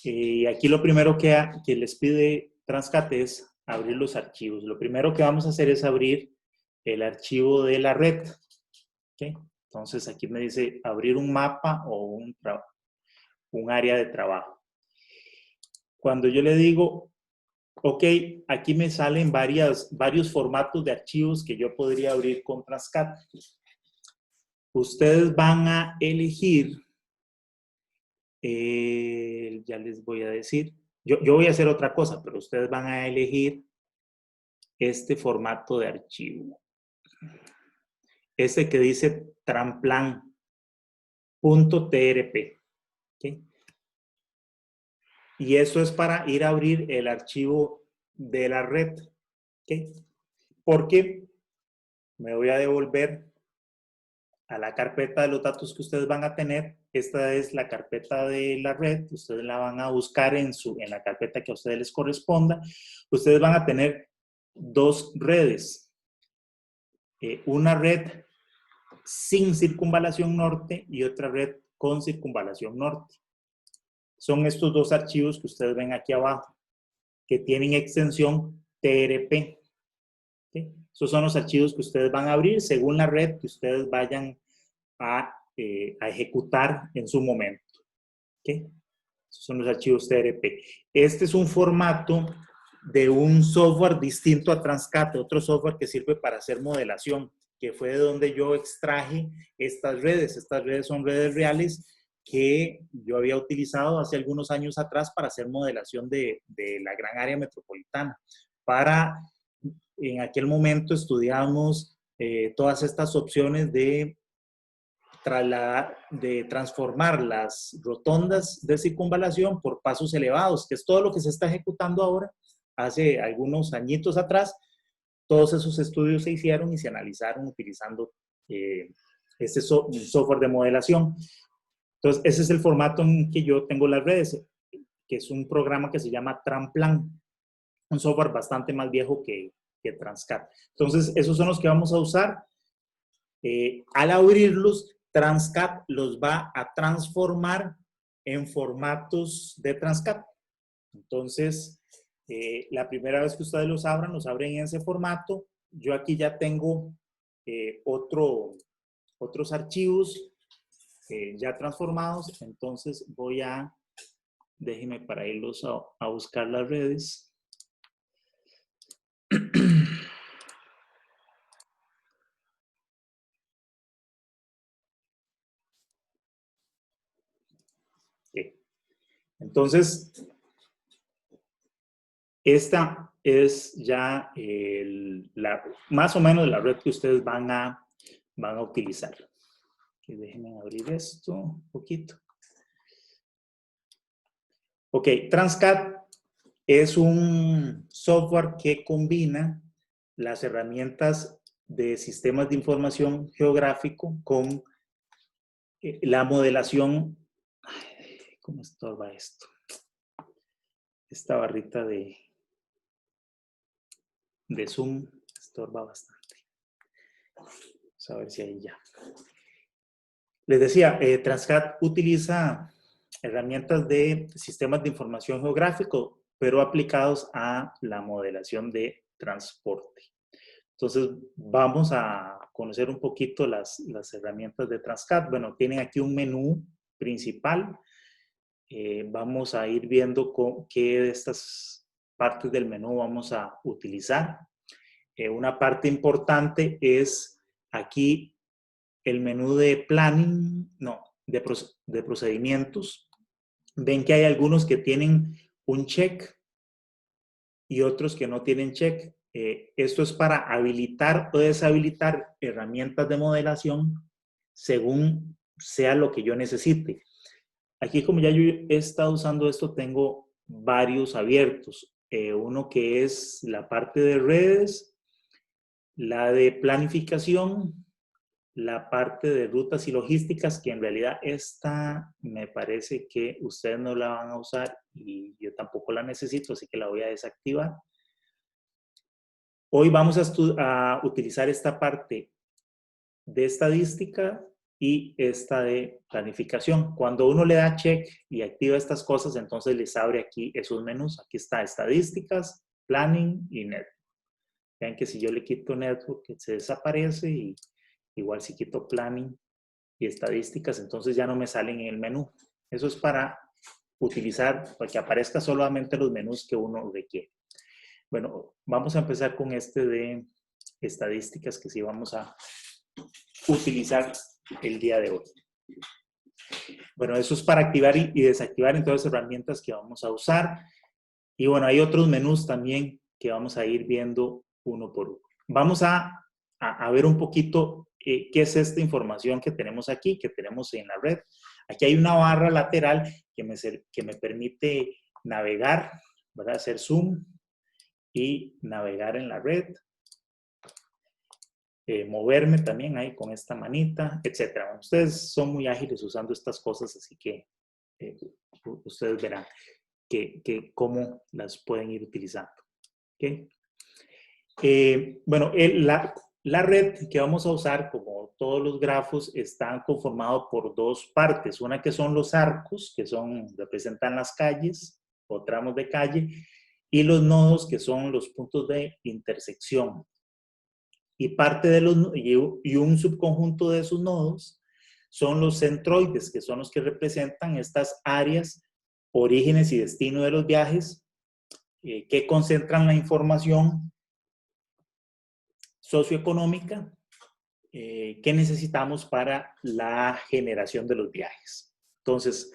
Y aquí lo primero que les pide Transcat es abrir los archivos. Lo primero que vamos a hacer es abrir el archivo de la red. ¿Okay? Entonces aquí me dice abrir un mapa o un área de trabajo. Cuando yo le digo, ok, aquí me salen varios formatos de archivos que yo podría abrir con Transcat. Ustedes van a elegir, ya les voy a decir, yo voy a hacer otra cosa, pero ustedes van a elegir este formato de archivo. Este que dice transplan.trp. ¿Okay? Y eso es para ir a abrir el archivo de la red. ¿Okay? Porque me voy a devolver a la carpeta de los datos que ustedes van a tener. Esta es la carpeta de la red. Ustedes la van a buscar en la carpeta que a ustedes les corresponda. Ustedes van a tener dos redes. Una red sin circunvalación norte y otra red con circunvalación norte. Son estos dos archivos que ustedes ven aquí abajo, que tienen extensión TRP. ¿Okay? Esos son los archivos que ustedes van a abrir según la red que ustedes vayan a ejecutar en su momento. ¿Okay? Esos son los archivos TRP. Este es un formato de un software distinto a Transcat, otro software que sirve para hacer modelación, que fue de donde yo extraje estas redes. Estas redes son redes reales que yo había utilizado hace algunos años atrás para hacer modelación de la gran área metropolitana. En aquel momento estudiamos todas estas opciones de transformar las rotondas de circunvalación por pasos elevados, que es todo lo que se está ejecutando ahora. Hace algunos añitos atrás, todos esos estudios se hicieron y se analizaron utilizando este software de modelación. Entonces, ese es el formato en que yo tengo las redes, que es un programa que se llama Transplan, un software bastante más viejo que Transcat. Entonces, esos son los que vamos a usar. Al abrirlos, Transcat los va a transformar en formatos de Transcat. Entonces, la primera vez que ustedes los abren en ese formato. Yo aquí ya tengo otros archivos ya transformados. Entonces, déjenme para irlos a buscar las redes. Entonces, esta es ya más o menos la red que ustedes van a utilizar. Déjenme abrir esto un poquito. Ok, Transcat es un software que combina las herramientas de sistemas de información geográfico con la modelación. ¿Cómo estorba esto? Esta barrita de Zoom estorba bastante. Vamos a ver si ahí ya. Les decía, Transcat utiliza herramientas de sistemas de información geográfico, pero aplicados a la modelación de transporte. Entonces, vamos a conocer un poquito las herramientas de Transcat. Bueno, tienen aquí un menú principal. Vamos a ir viendo qué de estas partes del menú vamos a utilizar. Una parte importante es aquí el menú de planning, de procedimientos. Ven que hay algunos que tienen un check y otros que no tienen check. Esto es para habilitar o deshabilitar herramientas de modelación según sea lo que yo necesite. Aquí, como ya yo he estado usando esto, tengo varios abiertos. Uno que es la parte de redes, la de planificación, la parte de rutas y logísticas, que en realidad esta me parece que ustedes no la van a usar y yo tampoco la necesito, así que la voy a desactivar. Hoy vamos a utilizar esta parte de estadística y esta de planificación. Cuando uno le da check y activa estas cosas, entonces les abre aquí esos menús. Aquí está estadísticas, planning y network. Vean que si yo le quito network, se desaparece, y igual si quito planning y estadísticas, entonces ya no me salen en el menú. Eso es para utilizar, para que aparezca solamente los menús que uno requiere. Bueno, vamos a empezar con este de estadísticas, que sí vamos a utilizar el día de hoy. Bueno, eso es para activar y desactivar entonces herramientas que vamos a usar. Y bueno, hay otros menús también que vamos a ir viendo uno por uno. Vamos a ver un poquito qué es esta información que tenemos aquí, que tenemos en la red. Aquí hay una barra lateral que me permite navegar, ¿verdad? Hacer zoom y navegar en la red. Moverme también ahí con esta manita, etcétera. Bueno, ustedes son muy ágiles usando estas cosas, así que ustedes verán cómo las pueden ir utilizando. ¿Okay? Bueno, la red que vamos a usar, como todos los grafos, están conformados por dos partes. Una que son los arcos, que representan las calles o tramos de calle, y los nodos, que son los puntos de intersección. Y y un subconjunto de esos nodos son los centroides, que son los que representan estas áreas, orígenes y destino de los viajes, que concentran la información socioeconómica que necesitamos para la generación de los viajes. Entonces,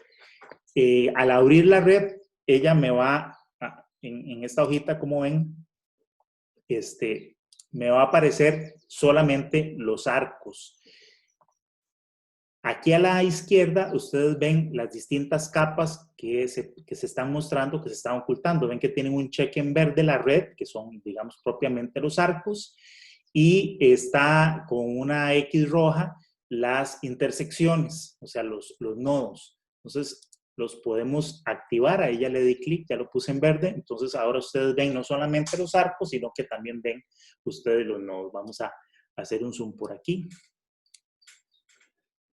al abrir la red, ella me va, en esta hojita, como ven, me va a aparecer solamente los arcos. Aquí a la izquierda, ustedes ven las distintas capas que se están mostrando, que se están ocultando. Ven que tienen un check en verde la red, que son, digamos, propiamente los arcos, y está con una X roja las intersecciones, o sea, los nodos. Entonces, los podemos activar. Ahí ya le di clic, ya lo puse en verde. Entonces, ahora ustedes ven no solamente los arcos, sino que también ven ustedes los nodos. Vamos a hacer un zoom por aquí.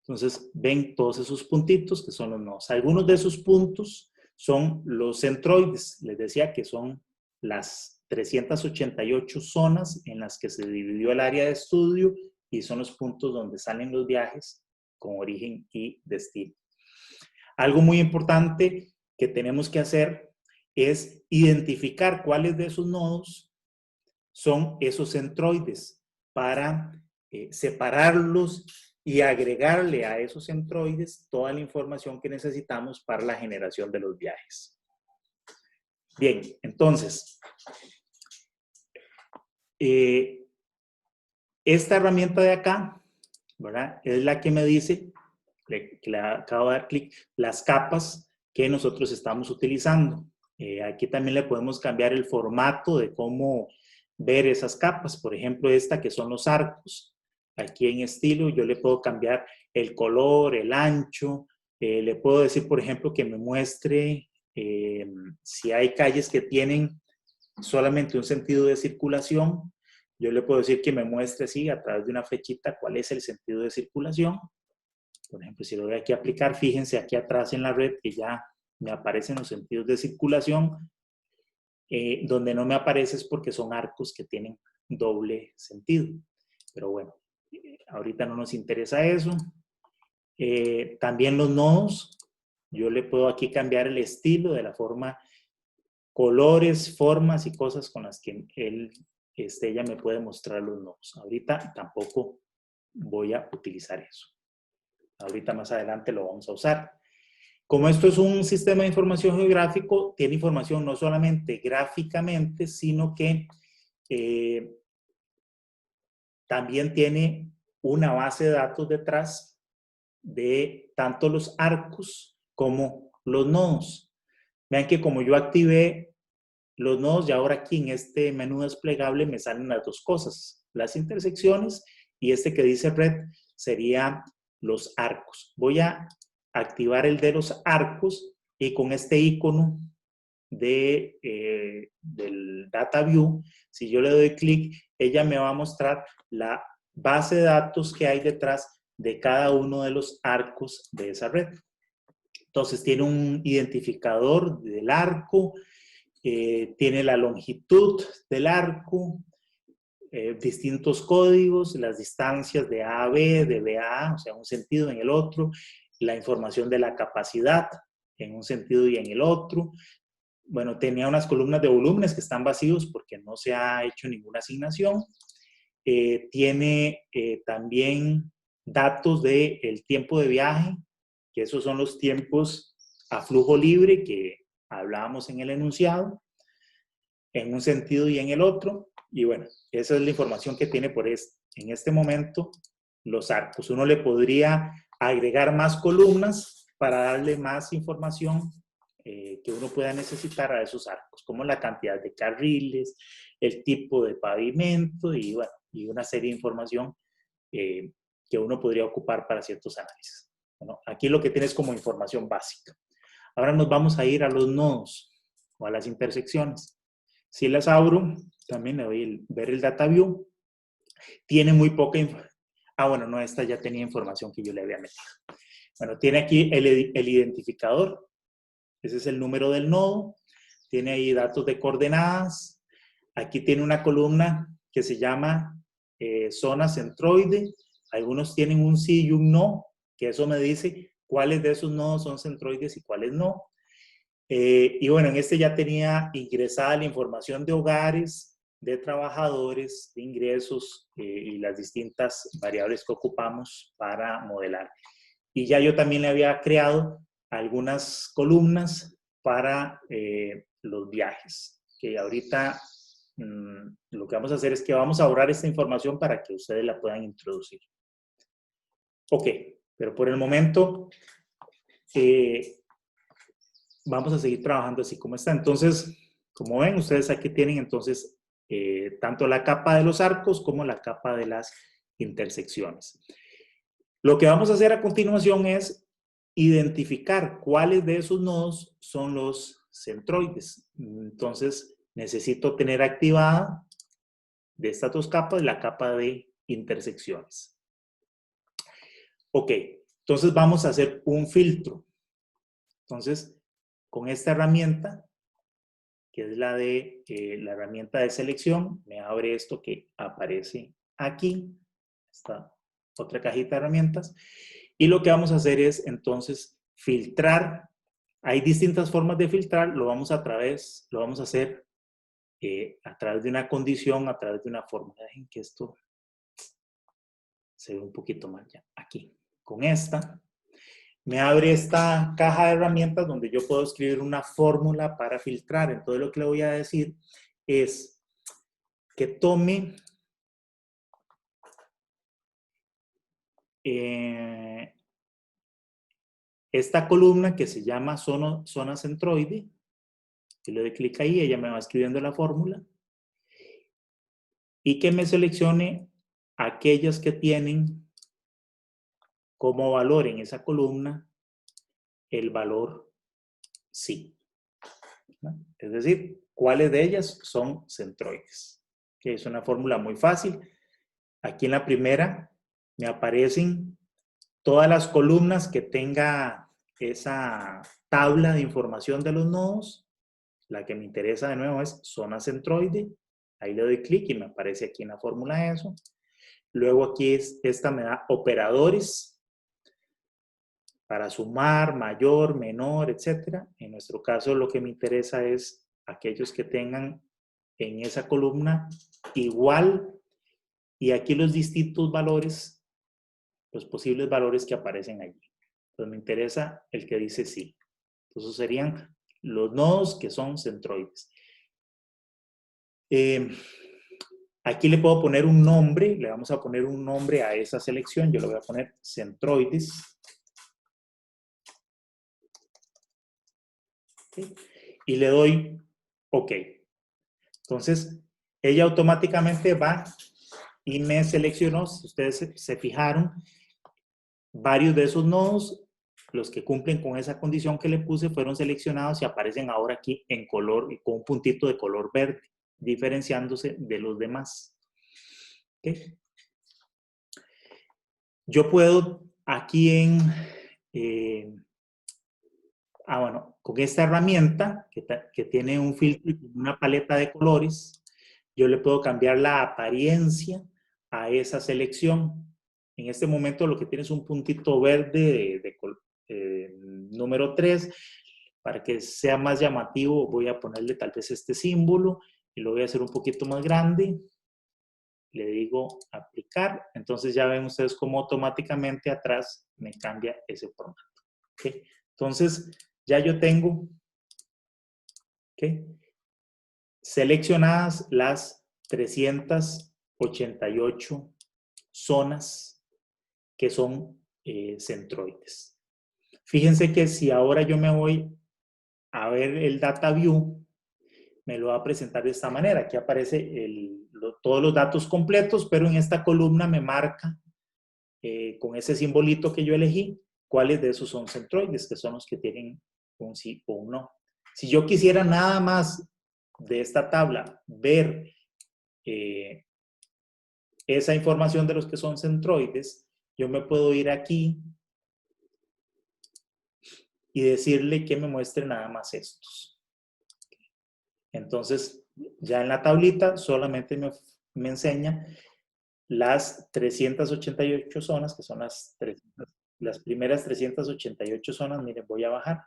Entonces, ven todos esos puntitos que son los nodos. Algunos de esos puntos son los centroides. Les decía que son las 388 zonas en las que se dividió el área de estudio, y son los puntos donde salen los viajes con origen y destino. Algo muy importante que tenemos que hacer es identificar cuáles de esos nodos son esos centroides para separarlos y agregarle a esos centroides toda la información que necesitamos para la generación de los viajes. Bien, entonces, esta herramienta de acá, ¿verdad? Es la que me dice, que le acabo de dar clic, las capas que nosotros estamos utilizando. Aquí también le podemos cambiar el formato de cómo ver esas capas. Por ejemplo, esta que son los arcos. Aquí en estilo yo le puedo cambiar el color, el ancho. Le puedo decir, por ejemplo, que me muestre si hay calles que tienen solamente un sentido de circulación. Yo le puedo decir que me muestre así a través de una flechita cuál es el sentido de circulación. Por ejemplo, si lo voy aquí a aplicar, fíjense aquí atrás en la red que ya me aparecen los sentidos de circulación. Donde no me aparece es porque son arcos que tienen doble sentido. Pero bueno, ahorita no nos interesa eso. También los nodos, yo le puedo aquí cambiar el estilo de la forma, colores, formas y cosas con las que ella me puede mostrar los nodos. Ahorita tampoco voy a utilizar eso. Ahorita más adelante lo vamos a usar. Como esto es un sistema de información geográfico, tiene información no solamente gráficamente, sino que también tiene una base de datos detrás de tanto los arcos como los nodos. Vean que como yo activé los nodos, y ahora aquí en este menú desplegable me salen las dos cosas, las intersecciones, y este que dice red sería los arcos. Voy a activar el de los arcos, y con este icono del Data View, si yo le doy clic, ella me va a mostrar la base de datos que hay detrás de cada uno de los arcos de esa red. Entonces tiene un identificador del arco, tiene la longitud del arco, distintos códigos, las distancias de A a B, de B a A, o sea, un sentido en el otro, la información de la capacidad en un sentido y en el otro. Bueno, tenía unas columnas de volúmenes que están vacíos porque no se ha hecho ninguna asignación. Tiene también datos del tiempo de viaje, que esos son los tiempos a flujo libre que hablábamos en el enunciado, en un sentido y en el otro. Y bueno, esa es la información que tiene en este momento los arcos. Uno le podría agregar más columnas para darle más información que uno pueda necesitar a esos arcos, como la cantidad de carriles, el tipo de pavimento y, bueno, y una serie de información que uno podría ocupar para ciertos análisis. Bueno, aquí lo que tienes como información básica. Ahora nos vamos a ir a los nodos o a las intersecciones. Si las abro, también le doy ver el data view. Tiene muy poca información. Ah, bueno, no, esta ya tenía información que yo le había metido. Bueno, tiene aquí el identificador. Ese es el número del nodo. Tiene ahí datos de coordenadas. Aquí tiene una columna que se llama zona centroide. Algunos tienen un sí y un no, que eso me dice cuáles de esos nodos son centroides y cuáles no. Y bueno, en este ya tenía ingresada la información de hogares, de trabajadores, de ingresos y las distintas variables que ocupamos para modelar. Y ya yo también le había creado algunas columnas para los viajes, que ahorita lo que vamos a hacer es que vamos a borrar esta información para que ustedes la puedan introducir. Ok, pero por el momento vamos a seguir trabajando así como está. Entonces, como ven, ustedes aquí tienen entonces tanto la capa de los arcos como la capa de las intersecciones. Lo que vamos a hacer a continuación es identificar cuáles de esos nodos son los centroides. Entonces, necesito tener activada de estas dos capas la capa de intersecciones. Ok, entonces vamos a hacer un filtro. Entonces, con esta herramienta, que es la herramienta de selección, me abre esto que aparece aquí, esta otra cajita de herramientas, y lo que vamos a hacer es entonces filtrar. Hay distintas formas de filtrar, lo vamos a hacer a través de una condición, a través de una fórmula. Dejen que esto se ve un poquito más ya, aquí. Con esta, me abre esta caja de herramientas donde yo puedo escribir una fórmula para filtrar. Entonces lo que le voy a decir es que tome esta columna que se llama zona centroide. Si le doy clic ahí, ella me va escribiendo la fórmula. Y que me seleccione aquellas que tienen como valor en esa columna el valor sí. ¿No? Es decir, cuáles de ellas son centroides. Que es una fórmula muy fácil. Aquí en la primera me aparecen todas las columnas que tenga esa tabla de información de los nodos. La que me interesa de nuevo es zona centroide. Ahí le doy clic y me aparece aquí en la fórmula eso. Luego aquí esta me da operadores para sumar, mayor, menor, etc. En nuestro caso lo que me interesa es aquellos que tengan en esa columna igual y aquí los distintos valores, los posibles valores que aparecen allí. Entonces me interesa el que dice sí. Entonces serían los nodos que son centroides. Aquí le puedo poner un nombre, le vamos a poner un nombre a esa selección. Yo le voy a poner centroides. ¿Okay? Y le doy OK. Entonces, ella automáticamente va y me seleccionó, si ustedes se fijaron, varios de esos nodos, los que cumplen con esa condición que le puse, fueron seleccionados y aparecen ahora aquí en color, con un puntito de color verde, diferenciándose de los demás. ¿Okay? Yo puedo aquí bueno, con esta herramienta que tiene un filtro y una paleta de colores, yo le puedo cambiar la apariencia a esa selección. En este momento lo que tiene es un puntito verde número 3. Para que sea más llamativo, voy a ponerle tal vez este símbolo y lo voy a hacer un poquito más grande. Le digo aplicar. Entonces ya ven ustedes cómo automáticamente atrás me cambia ese formato. ¿Okay? Entonces ya yo tengo seleccionadas las 388 zonas que son centroides. Fíjense que si ahora yo me voy a ver el Data View, me lo va a presentar de esta manera. Aquí aparece todos los datos completos, pero en esta columna me marca con ese simbolito que yo elegí, cuáles de esos son centroides, que son los que tienen un sí o un no. Si yo quisiera nada más de esta tabla ver esa información de los que son centroides, yo me puedo ir aquí y decirle que me muestre nada más estos. Entonces, ya en la tablita solamente me enseña las 388 zonas, que son las primeras 388 zonas. Miren, voy a bajar,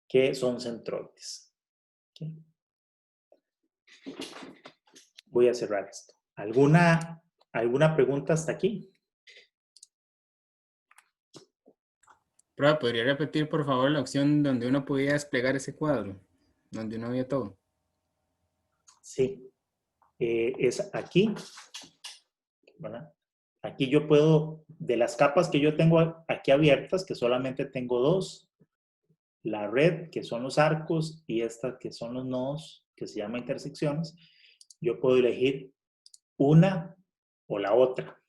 que son centroides. ¿Okay? Voy a cerrar esto. ¿Alguna pregunta hasta aquí? Profe, ¿podría repetir, por favor, la opción donde uno podía desplegar ese cuadro? Donde uno veía todo. Sí. Es aquí. ¿Verdad? Aquí yo puedo, de las capas que yo tengo aquí abiertas, que solamente tengo dos, la red, que son los arcos, y esta, que son los nodos, que se llama intersecciones, yo puedo elegir una o la otra.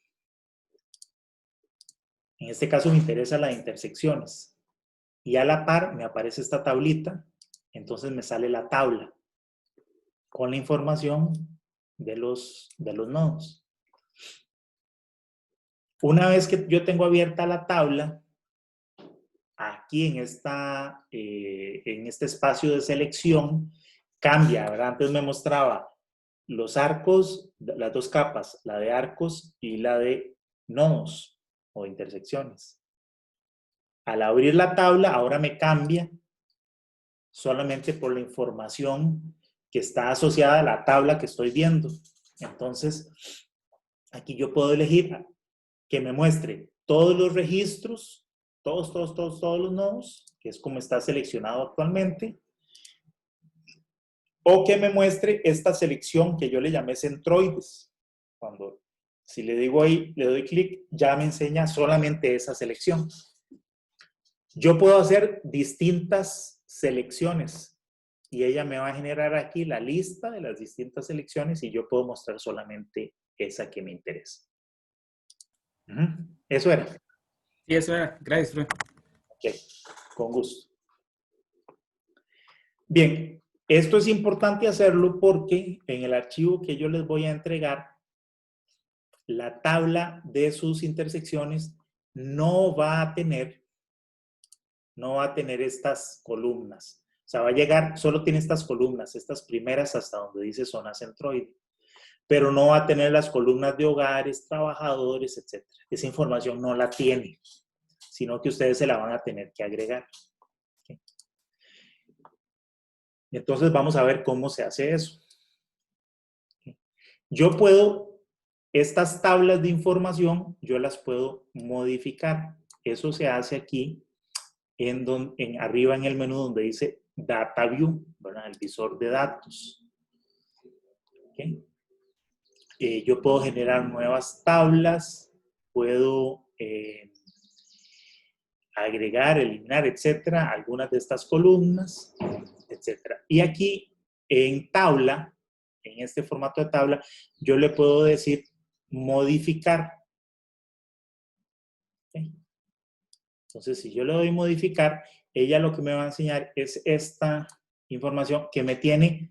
En este caso me interesa la de intersecciones. Y a la par me aparece esta tablita, entonces me sale la tabla con la información de los nodos. Una vez que yo tengo abierta la tabla, aquí en este espacio de selección, cambia, ¿verdad? Antes me mostraba los arcos, las dos capas, la de arcos y la de nodos o intersecciones. Al abrir la tabla, ahora me cambia solamente por la información que está asociada a la tabla que estoy viendo. Entonces, aquí yo puedo elegir que me muestre todos los registros, todos los nodos, que es como está seleccionado actualmente, o que me muestre esta selección que yo le llamé centroides. Si le digo ahí, le doy clic, ya me enseña solamente esa selección. Yo puedo hacer distintas selecciones y ella me va a generar aquí la lista de las distintas selecciones y yo puedo mostrar solamente esa que me interesa. Eso era. Sí, eso era. Gracias, profe. Ok, con gusto. Bien, esto es importante hacerlo porque en el archivo que yo les voy a entregar, la tabla de sus intersecciones no va a tener estas columnas. O sea, va a llegar, solo tiene estas columnas, estas primeras hasta donde dice zona centroide. Pero no va a tener las columnas de hogares, trabajadores, etc. Esa información no la tiene, sino que ustedes se la van a tener que agregar. ¿Okay? Entonces vamos a ver cómo se hace eso. ¿Okay? Yo puedo, estas tablas de información, yo las puedo modificar. Eso se hace aquí, arriba en el menú donde dice Data View, ¿verdad? El visor de datos. ¿Okay? Yo puedo generar nuevas tablas, puedo agregar, eliminar, etcétera, algunas de estas columnas, etcétera. Y aquí en tabla, en este formato de tabla, yo le puedo decir modificar. ¿Okay? Entonces, si yo le doy modificar, ella lo que me va a enseñar es esta información que me tiene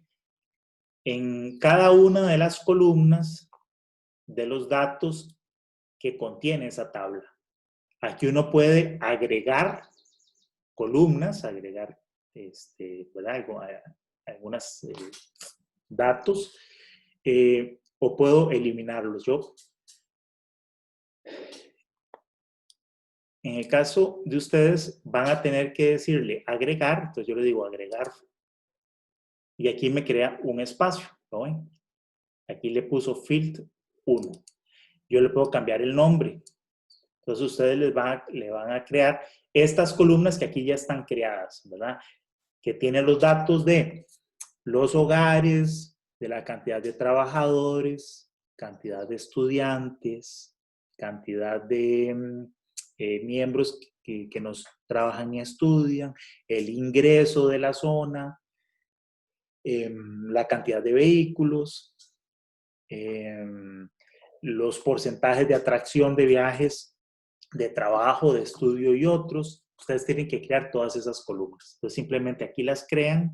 en cada una de las columnas de los datos que contiene esa tabla. Aquí uno puede agregar columnas, agregar ¿verdad? Algunos datos, o puedo eliminarlos. Yo, en el caso de ustedes, van a tener que decirle agregar, entonces yo le digo agregar, y aquí me crea un espacio, ¿lo ven? Aquí le puso field 1. Yo le puedo cambiar el nombre. Entonces ustedes le van a crear estas columnas que aquí ya están creadas, ¿verdad? Que tienen los datos de los hogares, de la cantidad de trabajadores, cantidad de estudiantes, cantidad de miembros que nos trabajan y estudian, el ingreso de la zona, la cantidad de vehículos, los porcentajes de atracción de viajes de trabajo, de estudio y otros. Ustedes tienen que crear todas esas columnas. Entonces simplemente aquí las crean.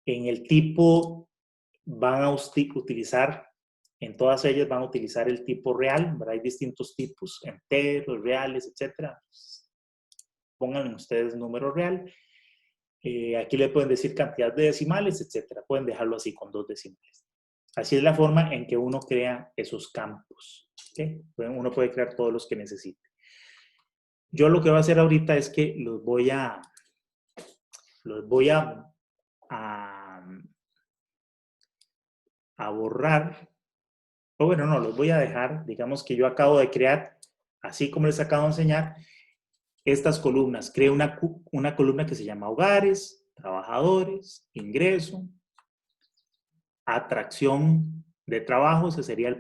En el tipo van a utilizar, en todas ellas van a utilizar el tipo real, ¿verdad? Hay distintos tipos, enteros, reales, etc. Pongan ustedes número real. Aquí le pueden decir cantidad de decimales, etc. Pueden dejarlo así con 2 decimales. Así es la forma en que uno crea esos campos. ¿Okay? Uno puede crear todos los que necesite. Yo lo que voy a hacer ahorita es que los voy a borrar. O bueno, no, los voy a dejar. Digamos que yo acabo de crear, así como les acabo de enseñar, estas columnas. Creo una columna que se llama hogares, trabajadores, ingreso, atracción de trabajo, ese sería el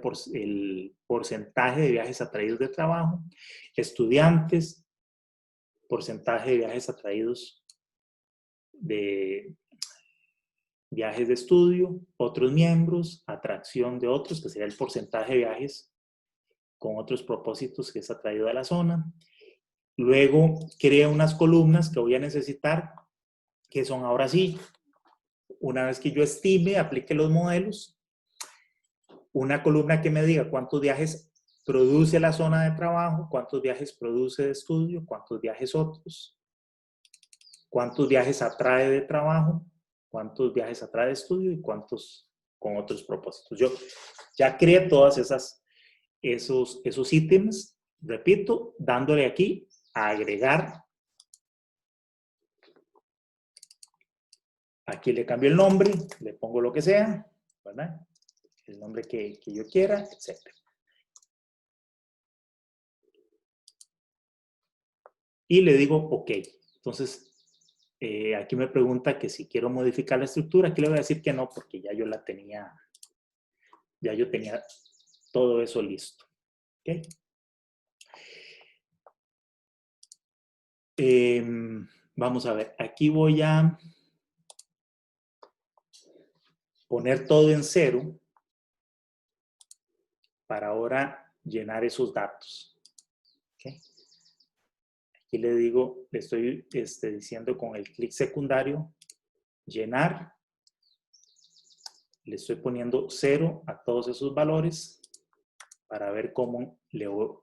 porcentaje de viajes atraídos de trabajo, estudiantes, porcentaje de viajes atraídos de viajes de estudio, otros miembros, atracción de otros, que sería el porcentaje de viajes con otros propósitos que es atraído a la zona. Luego creo unas columnas que voy a necesitar, que son ahora sí, una vez que yo estime, aplique los modelos, una columna que me diga cuántos viajes produce la zona de trabajo, cuántos viajes produce de estudio, cuántos viajes otros, cuántos viajes atrae de trabajo, cuántos viajes atrae de estudio y cuántos con otros propósitos. Yo ya creé todas esos ítems, repito, dándole aquí a agregar. Aquí le cambio el nombre, le pongo lo que sea, ¿verdad? El nombre que yo quiera, etc. Y le digo OK. Entonces, aquí me pregunta que si quiero modificar la estructura. Aquí le voy a decir que no, porque ya yo la tenía, ya yo tenía todo eso listo. ¿Ok? Vamos a ver, aquí voy a poner todo en 0 para ahora llenar esos datos. ¿Okay? Aquí le digo, le estoy diciendo con el clic secundario, llenar. Le estoy poniendo 0 a todos esos valores para ver cómo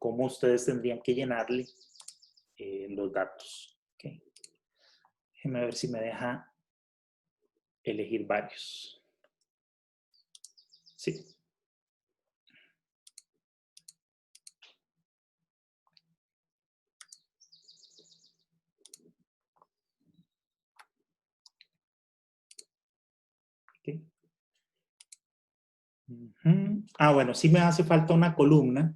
ustedes tendrían que llenarle los datos. ¿Okay? Déjenme ver si me deja elegir varios. Sí. Okay. Ah, bueno, sí me hace falta una columna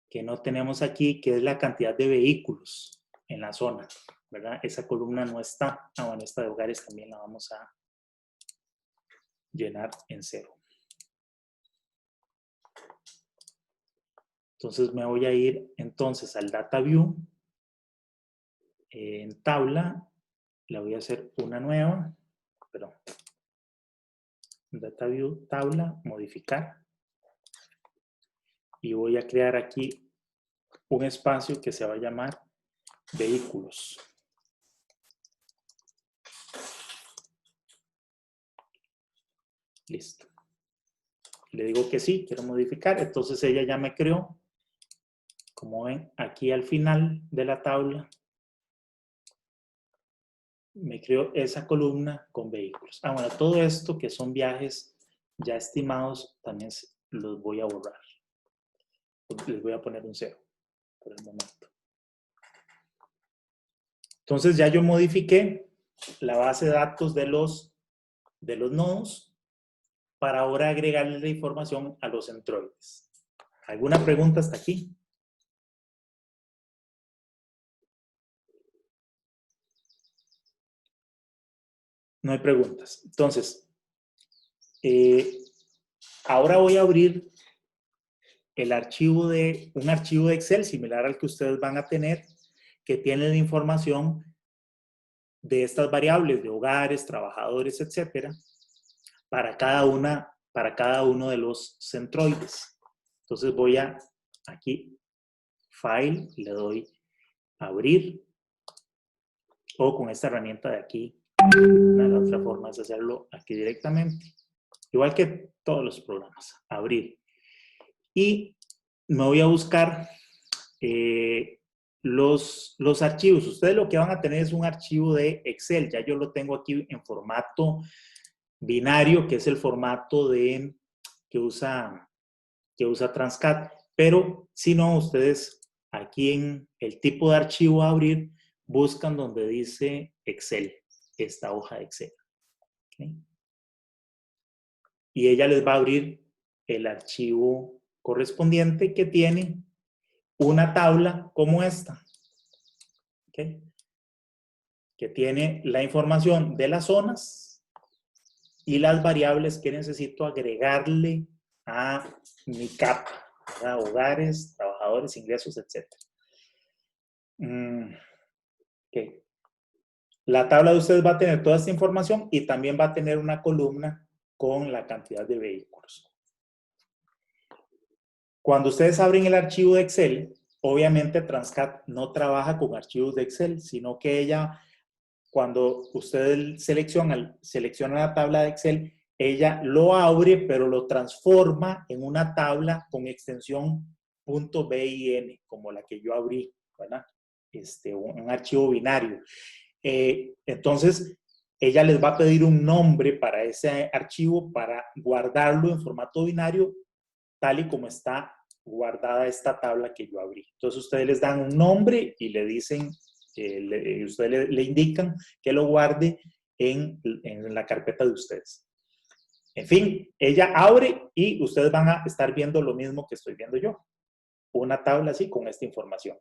que no tenemos aquí, que es la cantidad de vehículos en la zona, ¿verdad? Esa columna no está. Ah, bueno, esta de hogares también la vamos a llenar en 0. Entonces me voy a ir entonces al Data View. En tabla, le voy a hacer una nueva, perdón. Data View, tabla, modificar. Y voy a crear aquí un espacio que se va a llamar vehículos. Listo. Le digo que sí, quiero modificar. Entonces ella ya me creó Como ven, aquí al final de la tabla me creo esa columna con vehículos. Bueno, todo esto que son viajes ya estimados, también los voy a borrar. Les voy a poner un 0 por el momento. Entonces ya yo modifiqué la base de datos de los nodos para ahora agregarle la información a los centroides. ¿Alguna pregunta hasta aquí? No hay preguntas. Entonces, ahora voy a abrir un archivo de Excel similar al que ustedes van a tener, que tiene la información de estas variables de hogares, trabajadores, etcétera, para cada uno de los centroides. Entonces voy a aquí, File, le doy Abrir, o con esta herramienta de aquí, una de las otras formas de hacerlo aquí directamente. Igual que todos los programas, Abrir. Y me voy a buscar los archivos. Ustedes lo que van a tener es un archivo de Excel. Ya yo lo tengo aquí en formato binario, que es el formato que usa Transcat. Pero si no, ustedes aquí en el tipo de archivo a abrir, buscan donde dice Excel, esta hoja de Excel. ¿Okay? Y ella les va a abrir el archivo correspondiente que tiene una tabla como esta. ¿Okay? Que tiene la información de las zonas y las variables que necesito agregarle a mi capa, ¿verdad? Hogares, trabajadores, ingresos, etc. Okay. La tabla de ustedes va a tener toda esta información y también va a tener una columna con la cantidad de vehículos. Cuando ustedes abren el archivo de Excel, obviamente Transcat no trabaja con archivos de Excel, sino que ella, cuando ustedes selecciona la tabla de Excel, ella lo abre, pero lo transforma en una tabla con extensión .bin, como la que yo abrí, ¿verdad? Un archivo binario. Entonces, ella les va a pedir un nombre para ese archivo para guardarlo en formato binario, tal y como está guardada esta tabla que yo abrí. Entonces, ustedes les dan un nombre y le dicen, ustedes le indican que lo guarde en la carpeta de ustedes. En fin, ella abre y ustedes van a estar viendo lo mismo que estoy viendo yo. Una tabla así con esta información.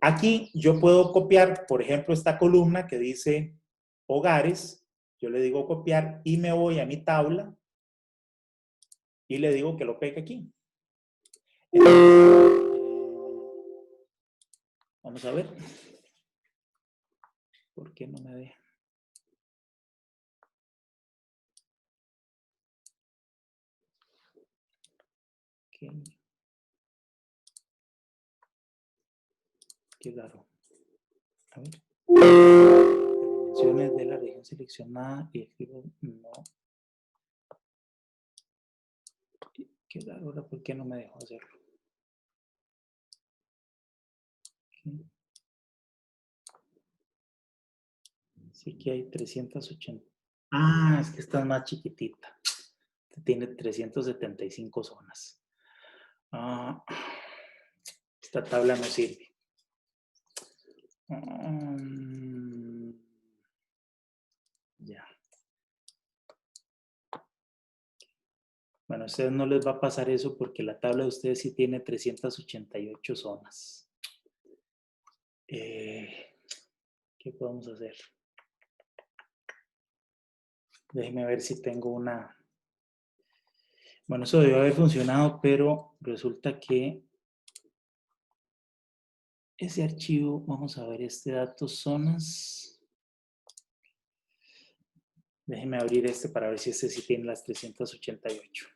Aquí yo puedo copiar, por ejemplo, esta columna que dice hogares. Yo le digo copiar y me voy a mi tabla y le digo que lo pegue aquí. Entonces, vamos a ver. ¿Por qué no me deja? Okay. Qué raro. A ver. Dimensiones de la región seleccionada y escribo no. Qué raro, ahora, ¿por qué no me dejó hacerlo? Okay. Sí que hay 380. Ah, es que esta es más chiquitita. Tiene 375 zonas. Esta tabla no sirve. Ya. Bueno, a ustedes no les va a pasar eso porque la tabla de ustedes sí tiene 388 zonas. ¿Qué podemos hacer? Déjenme ver si tengo una... Bueno, eso debió haber funcionado, pero resulta que ese archivo, vamos a ver, datos zonas. Déjenme abrir para ver si sí tiene las 388.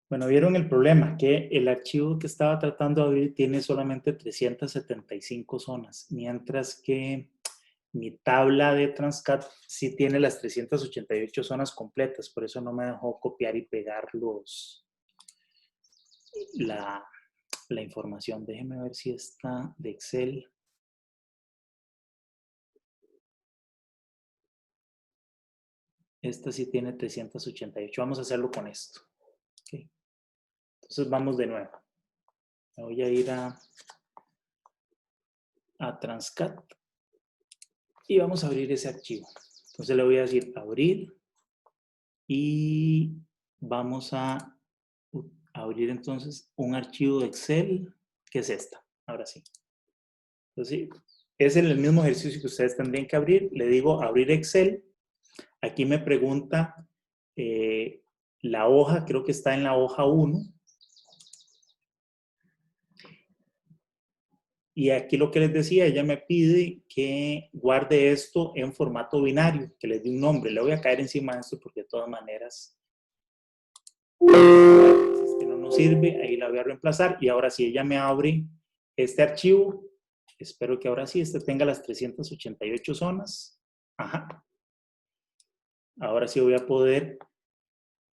Bueno, vieron el problema, que el archivo que estaba tratando de abrir tiene solamente 375 zonas, mientras que mi tabla de Transcat sí tiene las 388 zonas completas, por eso no me dejó copiar y pegar la información. Déjenme ver si está de Excel. Esta sí tiene 388. Vamos a hacerlo con esto. Okay. Entonces vamos de nuevo. Me voy a ir a Transcat y vamos a abrir ese archivo. Entonces le voy a decir abrir y vamos a abrir entonces un archivo de Excel que es esta. Ahora sí. Entonces, es el mismo ejercicio que ustedes tendrían que abrir. Le digo abrir Excel. Aquí me pregunta la hoja, creo que está en la hoja 1. Y aquí lo que les decía, ella me pide que guarde esto en formato binario, que les dé un nombre. Le voy a caer encima de esto porque de todas maneras que no nos sirve. Ahí la voy a reemplazar. Y ahora sí, ella me abre este archivo. Espero que ahora sí este tenga las 388 zonas. Ajá. Ahora sí voy a poder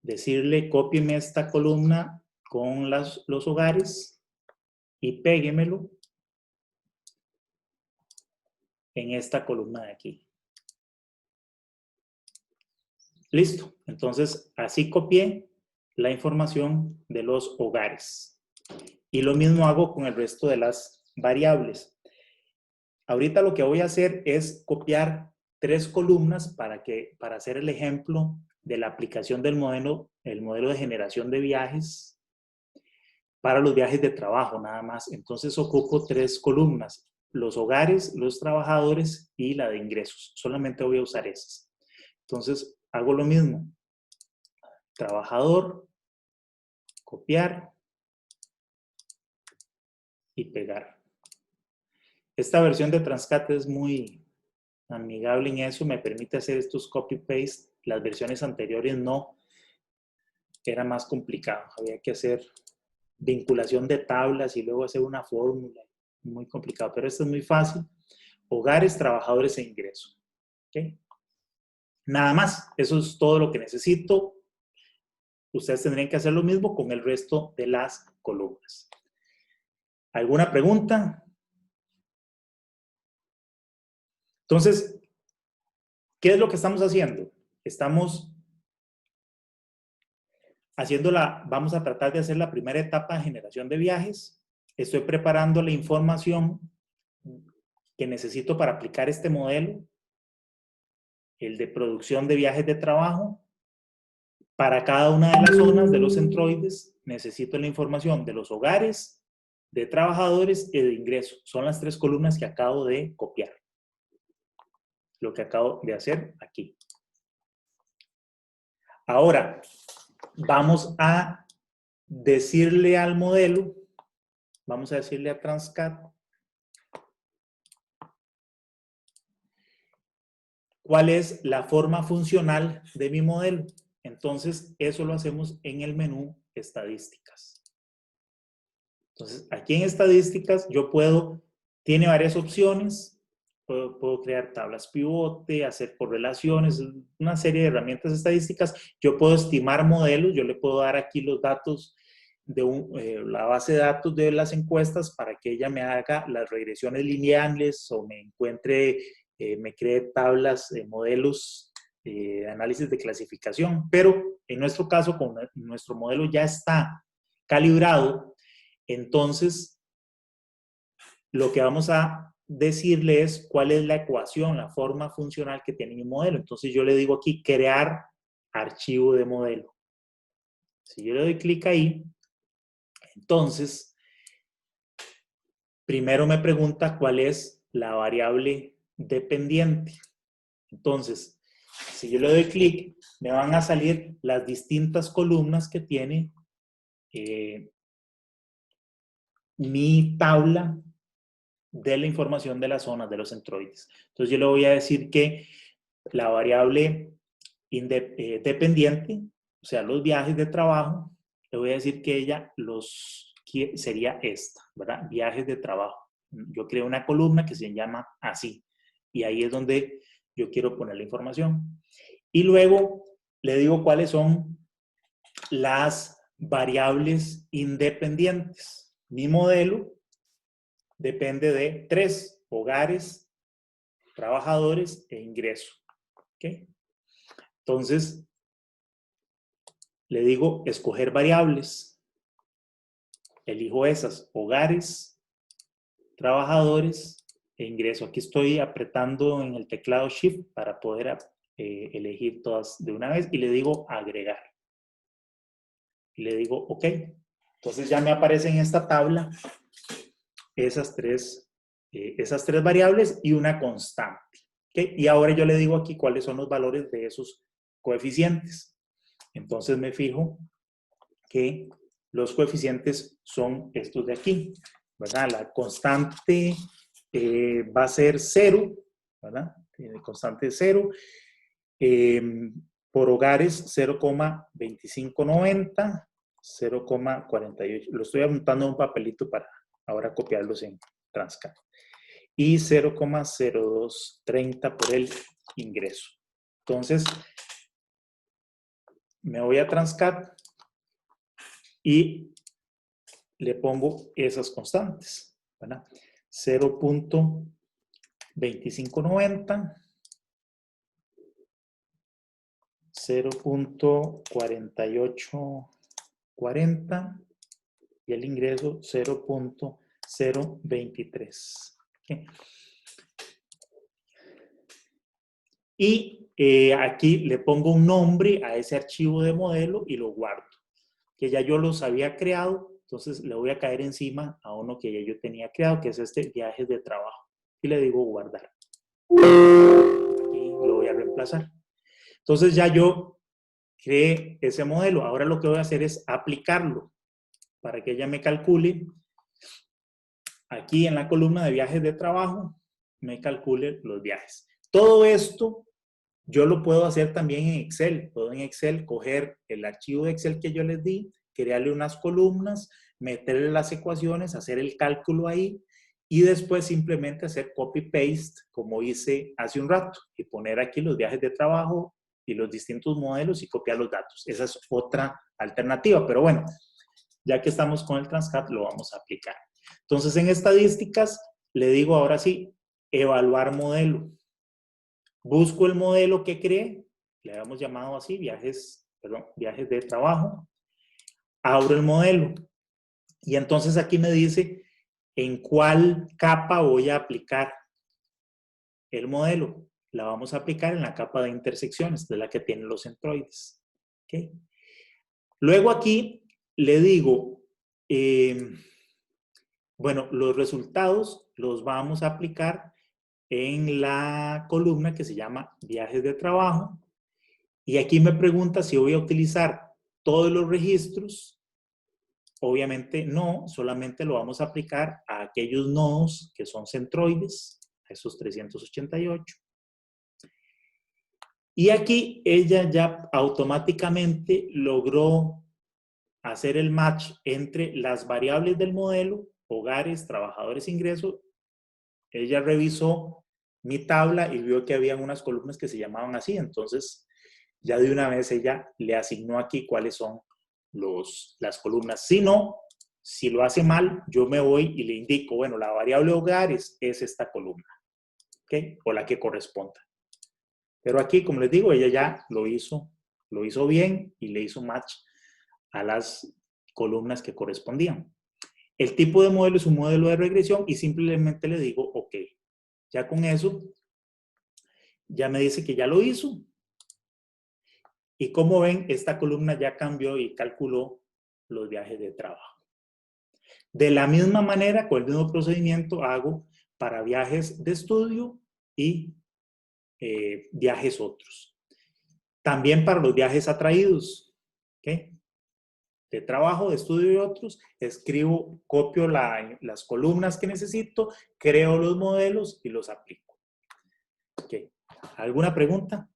decirle, cópieme esta columna con los hogares y péguemelo en esta columna de aquí. Listo. Entonces, así copié la información de los hogares. Y lo mismo hago con el resto de las variables. Ahorita lo que voy a hacer es copiar 3 columnas para hacer el ejemplo de la aplicación del modelo, el modelo de generación de viajes para los viajes de trabajo nada más. Entonces ocupo 3 columnas, los hogares, los trabajadores y la de ingresos. Solamente voy a usar esas. Entonces hago lo mismo. Trabajador, copiar y pegar. Esta versión de Transcat es muy amigable en eso, me permite hacer estos copy-paste. Las versiones anteriores no, era más complicado. Había que hacer vinculación de tablas y luego hacer una fórmula. Muy complicado, pero esto es muy fácil. Hogares, trabajadores e ingresos. ¿Okay? Nada más, eso es todo lo que necesito. Ustedes tendrían que hacer lo mismo con el resto de las columnas. ¿Alguna pregunta? Entonces, ¿qué es lo que estamos haciendo? Estamos vamos a tratar de hacer la primera etapa de generación de viajes. Estoy preparando la información que necesito para aplicar este modelo, el de producción de viajes de trabajo. Para cada una de las zonas de los centroides, necesito la información de los hogares, de trabajadores y de ingresos. Son las 3 columnas que acabo de copiar. Lo que acabo de hacer aquí. Ahora, vamos a decirle al modelo, vamos a decirle a Transcat, cuál es la forma funcional de mi modelo. Entonces, eso lo hacemos en el menú Estadísticas. Entonces, aquí en Estadísticas, tiene varias opciones. Puedo crear tablas pivote, hacer correlaciones, una serie de herramientas estadísticas. Yo puedo estimar modelos, yo le puedo dar aquí los datos de la base de datos de las encuestas para que ella me haga las regresiones lineales o me cree tablas de modelos de análisis de clasificación. Pero en nuestro caso, como nuestro modelo ya está calibrado, entonces lo que vamos a decirle es cuál es la ecuación, la forma funcional que tiene mi modelo. Entonces yo le digo aquí, crear archivo de modelo. Si yo le doy clic ahí, entonces, primero me pregunta cuál es la variable dependiente. Entonces, si yo le doy clic, me van a salir las distintas columnas que tiene mi tabla de la información de las zonas de los centroides. Entonces yo le voy a decir que la variable dependiente, o sea, los viajes de trabajo, le voy a decir que ella sería esta, ¿verdad? Viajes de trabajo. Yo creo una columna que se llama así. Y ahí es donde yo quiero poner la información. Y luego le digo cuáles son las variables independientes. Mi modelo depende de 3: hogares, trabajadores e ingreso. ¿Okay? Entonces, le digo escoger variables. Elijo esas: hogares, trabajadores e ingreso. Aquí estoy apretando en el teclado Shift para poder elegir todas de una vez y le digo agregar. Y le digo OK. Entonces ya me aparecen en esta tabla esas tres variables y una constante. ¿Okay? Y ahora yo le digo aquí cuáles son los valores de esos coeficientes. Entonces me fijo que los coeficientes son estos de aquí, ¿verdad? La constante va a ser 0, ¿verdad? Constante 0. Por hogares 0,2590, 0,48. Lo estoy apuntando en un papelito para ahora copiarlos en Transcat. Y 0,0230 por el ingreso. Entonces, me voy a Transcat y le pongo esas constantes, ¿verdad? 0.2590, 0.4840 y el ingreso 0.023. ¿Okay? Y aquí le pongo un nombre a ese archivo de modelo y lo guardo. Que ya yo los había creado, entonces le voy a caer encima a uno que ya yo tenía creado, que es este viajes de trabajo. Y le digo guardar. Aquí lo voy a reemplazar. Entonces ya yo creé ese modelo. Ahora lo que voy a hacer es aplicarlo para que ella me calcule. Aquí en la columna de viajes de trabajo, me calcule los viajes. Todo esto yo lo puedo hacer también en Excel. Puedo en Excel coger el archivo de Excel que yo les di, crearle unas columnas, meterle las ecuaciones, hacer el cálculo ahí y después simplemente hacer copy-paste como hice hace un rato y poner aquí los viajes de trabajo y los distintos modelos y copiar los datos. Esa es otra alternativa, pero bueno, ya que estamos con el Transcat, lo vamos a aplicar. Entonces, en estadísticas, le digo ahora sí, evaluar modelo. Busco el modelo que creé, le habíamos llamado así, viajes de trabajo. Abro el modelo. Y entonces aquí me dice en cuál capa voy a aplicar el modelo. La vamos a aplicar en la capa de intersecciones, de la que tienen los centroides. ¿Okay? Luego aquí le digo, bueno, los resultados los vamos a aplicar en la columna que se llama viajes de trabajo. Y aquí me pregunta si voy a utilizar todos los registros. Obviamente no, solamente lo vamos a aplicar a aquellos nodos que son centroides, a esos 388. Y aquí ella ya automáticamente logró hacer el match entre las variables del modelo, hogares, trabajadores, ingresos. Ella revisó mi tabla y vio que habían unas columnas que se llamaban así. Entonces, ya de una vez ella le asignó aquí cuáles son las columnas. Si no, si lo hace mal, yo me voy y le indico, bueno, la variable hogares es esta columna, ¿ok? O la que corresponda. Pero aquí, como les digo, ella ya lo hizo bien y le hizo match a las columnas que correspondían. El tipo de modelo es un modelo de regresión y simplemente le digo, OK. Ya con eso, ya me dice que ya lo hizo. Y como ven, esta columna ya cambió y calculó los viajes de trabajo. De la misma manera, con el mismo procedimiento, hago para viajes de estudio y viajes otros. También para los viajes atraídos, ¿okay? De trabajo, de estudio y otros, escribo, copio las columnas que necesito, creo los modelos y los aplico. ¿Okay? ¿Alguna pregunta?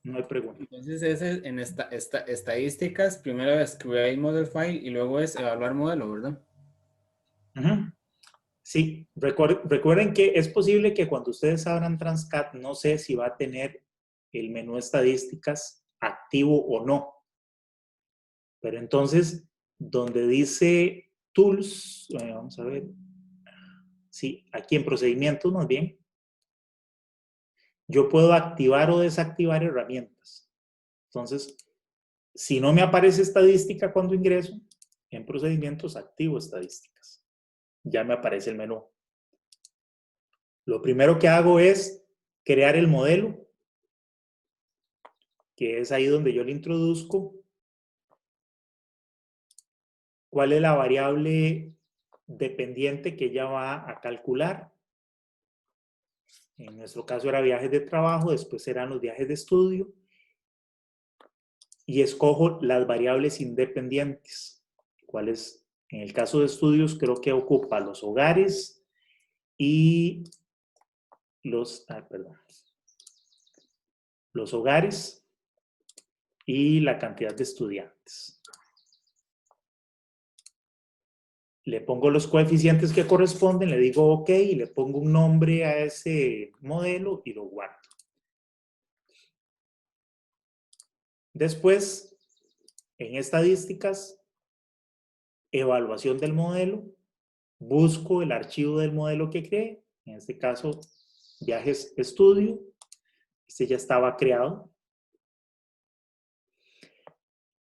No hay pregunta. Entonces, ese en estadísticas, primero es create model file y luego es evaluar modelo, ¿verdad? Ujú. Sí, recuerden que es posible que cuando ustedes abran Transcat, no sé si va a tener el menú estadísticas activo o no. Pero entonces, donde dice Tools, vamos a ver, sí, aquí en procedimientos más bien, yo puedo activar o desactivar herramientas. Entonces, si no me aparece estadística cuando ingreso, en procedimientos activo estadísticas. Ya me aparece el menú. Lo primero que hago es crear el modelo, que es ahí donde yo le introduzco cuál es la variable dependiente que ella va a calcular. En nuestro caso era viajes de trabajo, después serán los viajes de estudio. Y escojo las variables independientes. ¿Cuáles? En el caso de estudios creo que ocupa los hogares y los hogares y la cantidad de estudiantes. Le pongo los coeficientes que corresponden, le digo OK y le pongo un nombre a ese modelo y lo guardo. Después, en estadísticas, evaluación del modelo, busco el archivo del modelo que creé, en este caso, viajes estudio. Este ya estaba creado.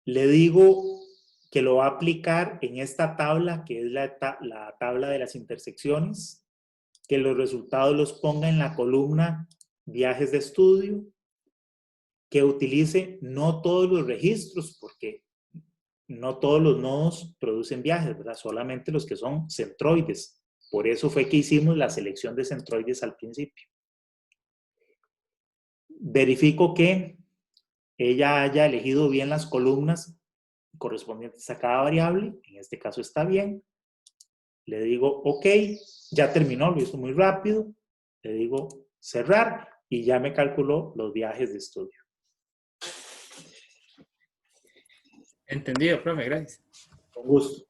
Le digo que lo va a aplicar en esta tabla, que es la tabla de las intersecciones, que los resultados los ponga en la columna viajes de estudio, que utilice no todos los registros, porque no todos los nodos producen viajes, ¿verdad? Solamente los que son centroides. Por eso fue que hicimos la selección de centroides al principio. Verifico que ella haya elegido bien las columnas correspondientes a cada variable. En este caso está bien. Le digo OK, ya terminó, lo hizo muy rápido. Le digo cerrar y ya me calculó los viajes de estudio. Entendido, profe, gracias. Con gusto.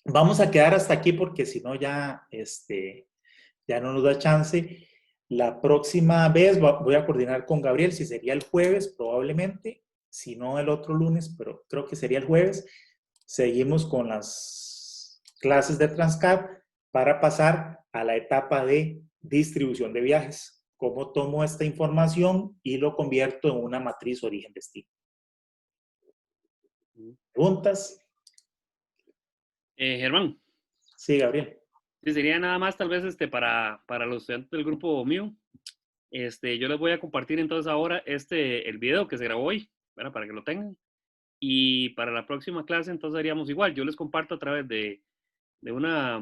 Vamos a quedar hasta aquí porque si no ya, ya no nos da chance. La próxima vez voy a coordinar con Gabriel, si sería el jueves probablemente, si no el otro lunes, pero creo que sería el jueves. Seguimos con las clases de Transcat para pasar a la etapa de distribución de viajes. Cómo tomo esta información y lo convierto en una matriz origen-destino. ¿Preguntas? Germán, Sí, Gabriel. sí, sería nada más tal vez para los estudiantes del grupo mío. Yo les voy a compartir entonces ahora el video que se grabó hoy, ¿verdad? Para que lo tengan. Y para la próxima clase entonces haríamos igual. Yo les comparto a través de una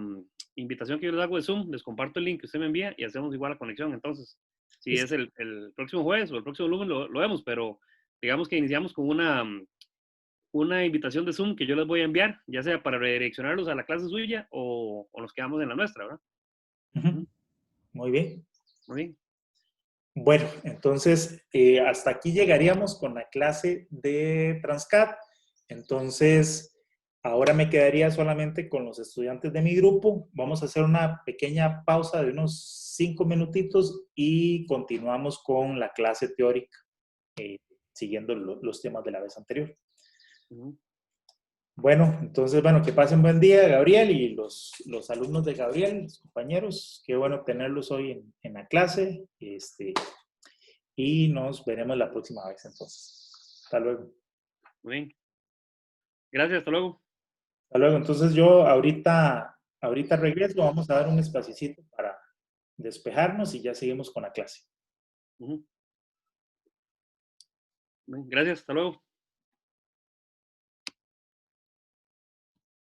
invitación que yo les hago de Zoom, les comparto el link que usted me envía y hacemos igual la conexión. Entonces, si es el próximo jueves o el próximo lunes lo vemos, pero digamos que iniciamos con una invitación de Zoom que yo les voy a enviar, ya sea para redireccionarlos a la clase suya o nos quedamos en la nuestra, ¿verdad? Muy bien. Muy bien. Bueno, entonces hasta aquí llegaríamos con la clase de Transcat. Entonces, ahora me quedaría solamente con los estudiantes de mi grupo. Vamos a hacer una pequeña pausa de unos 5 minutitos y continuamos con la clase teórica, siguiendo los temas de la vez anterior. Bueno, entonces, que pasen buen día, Gabriel, y los alumnos de Gabriel, los compañeros. Qué bueno tenerlos hoy en la clase. Y nos veremos la próxima vez, entonces. Hasta luego. Muy bien. Gracias, hasta luego. Hasta luego. Entonces, yo ahorita regreso. Vamos a dar un espacito para despejarnos y ya seguimos con la clase. Gracias, hasta luego.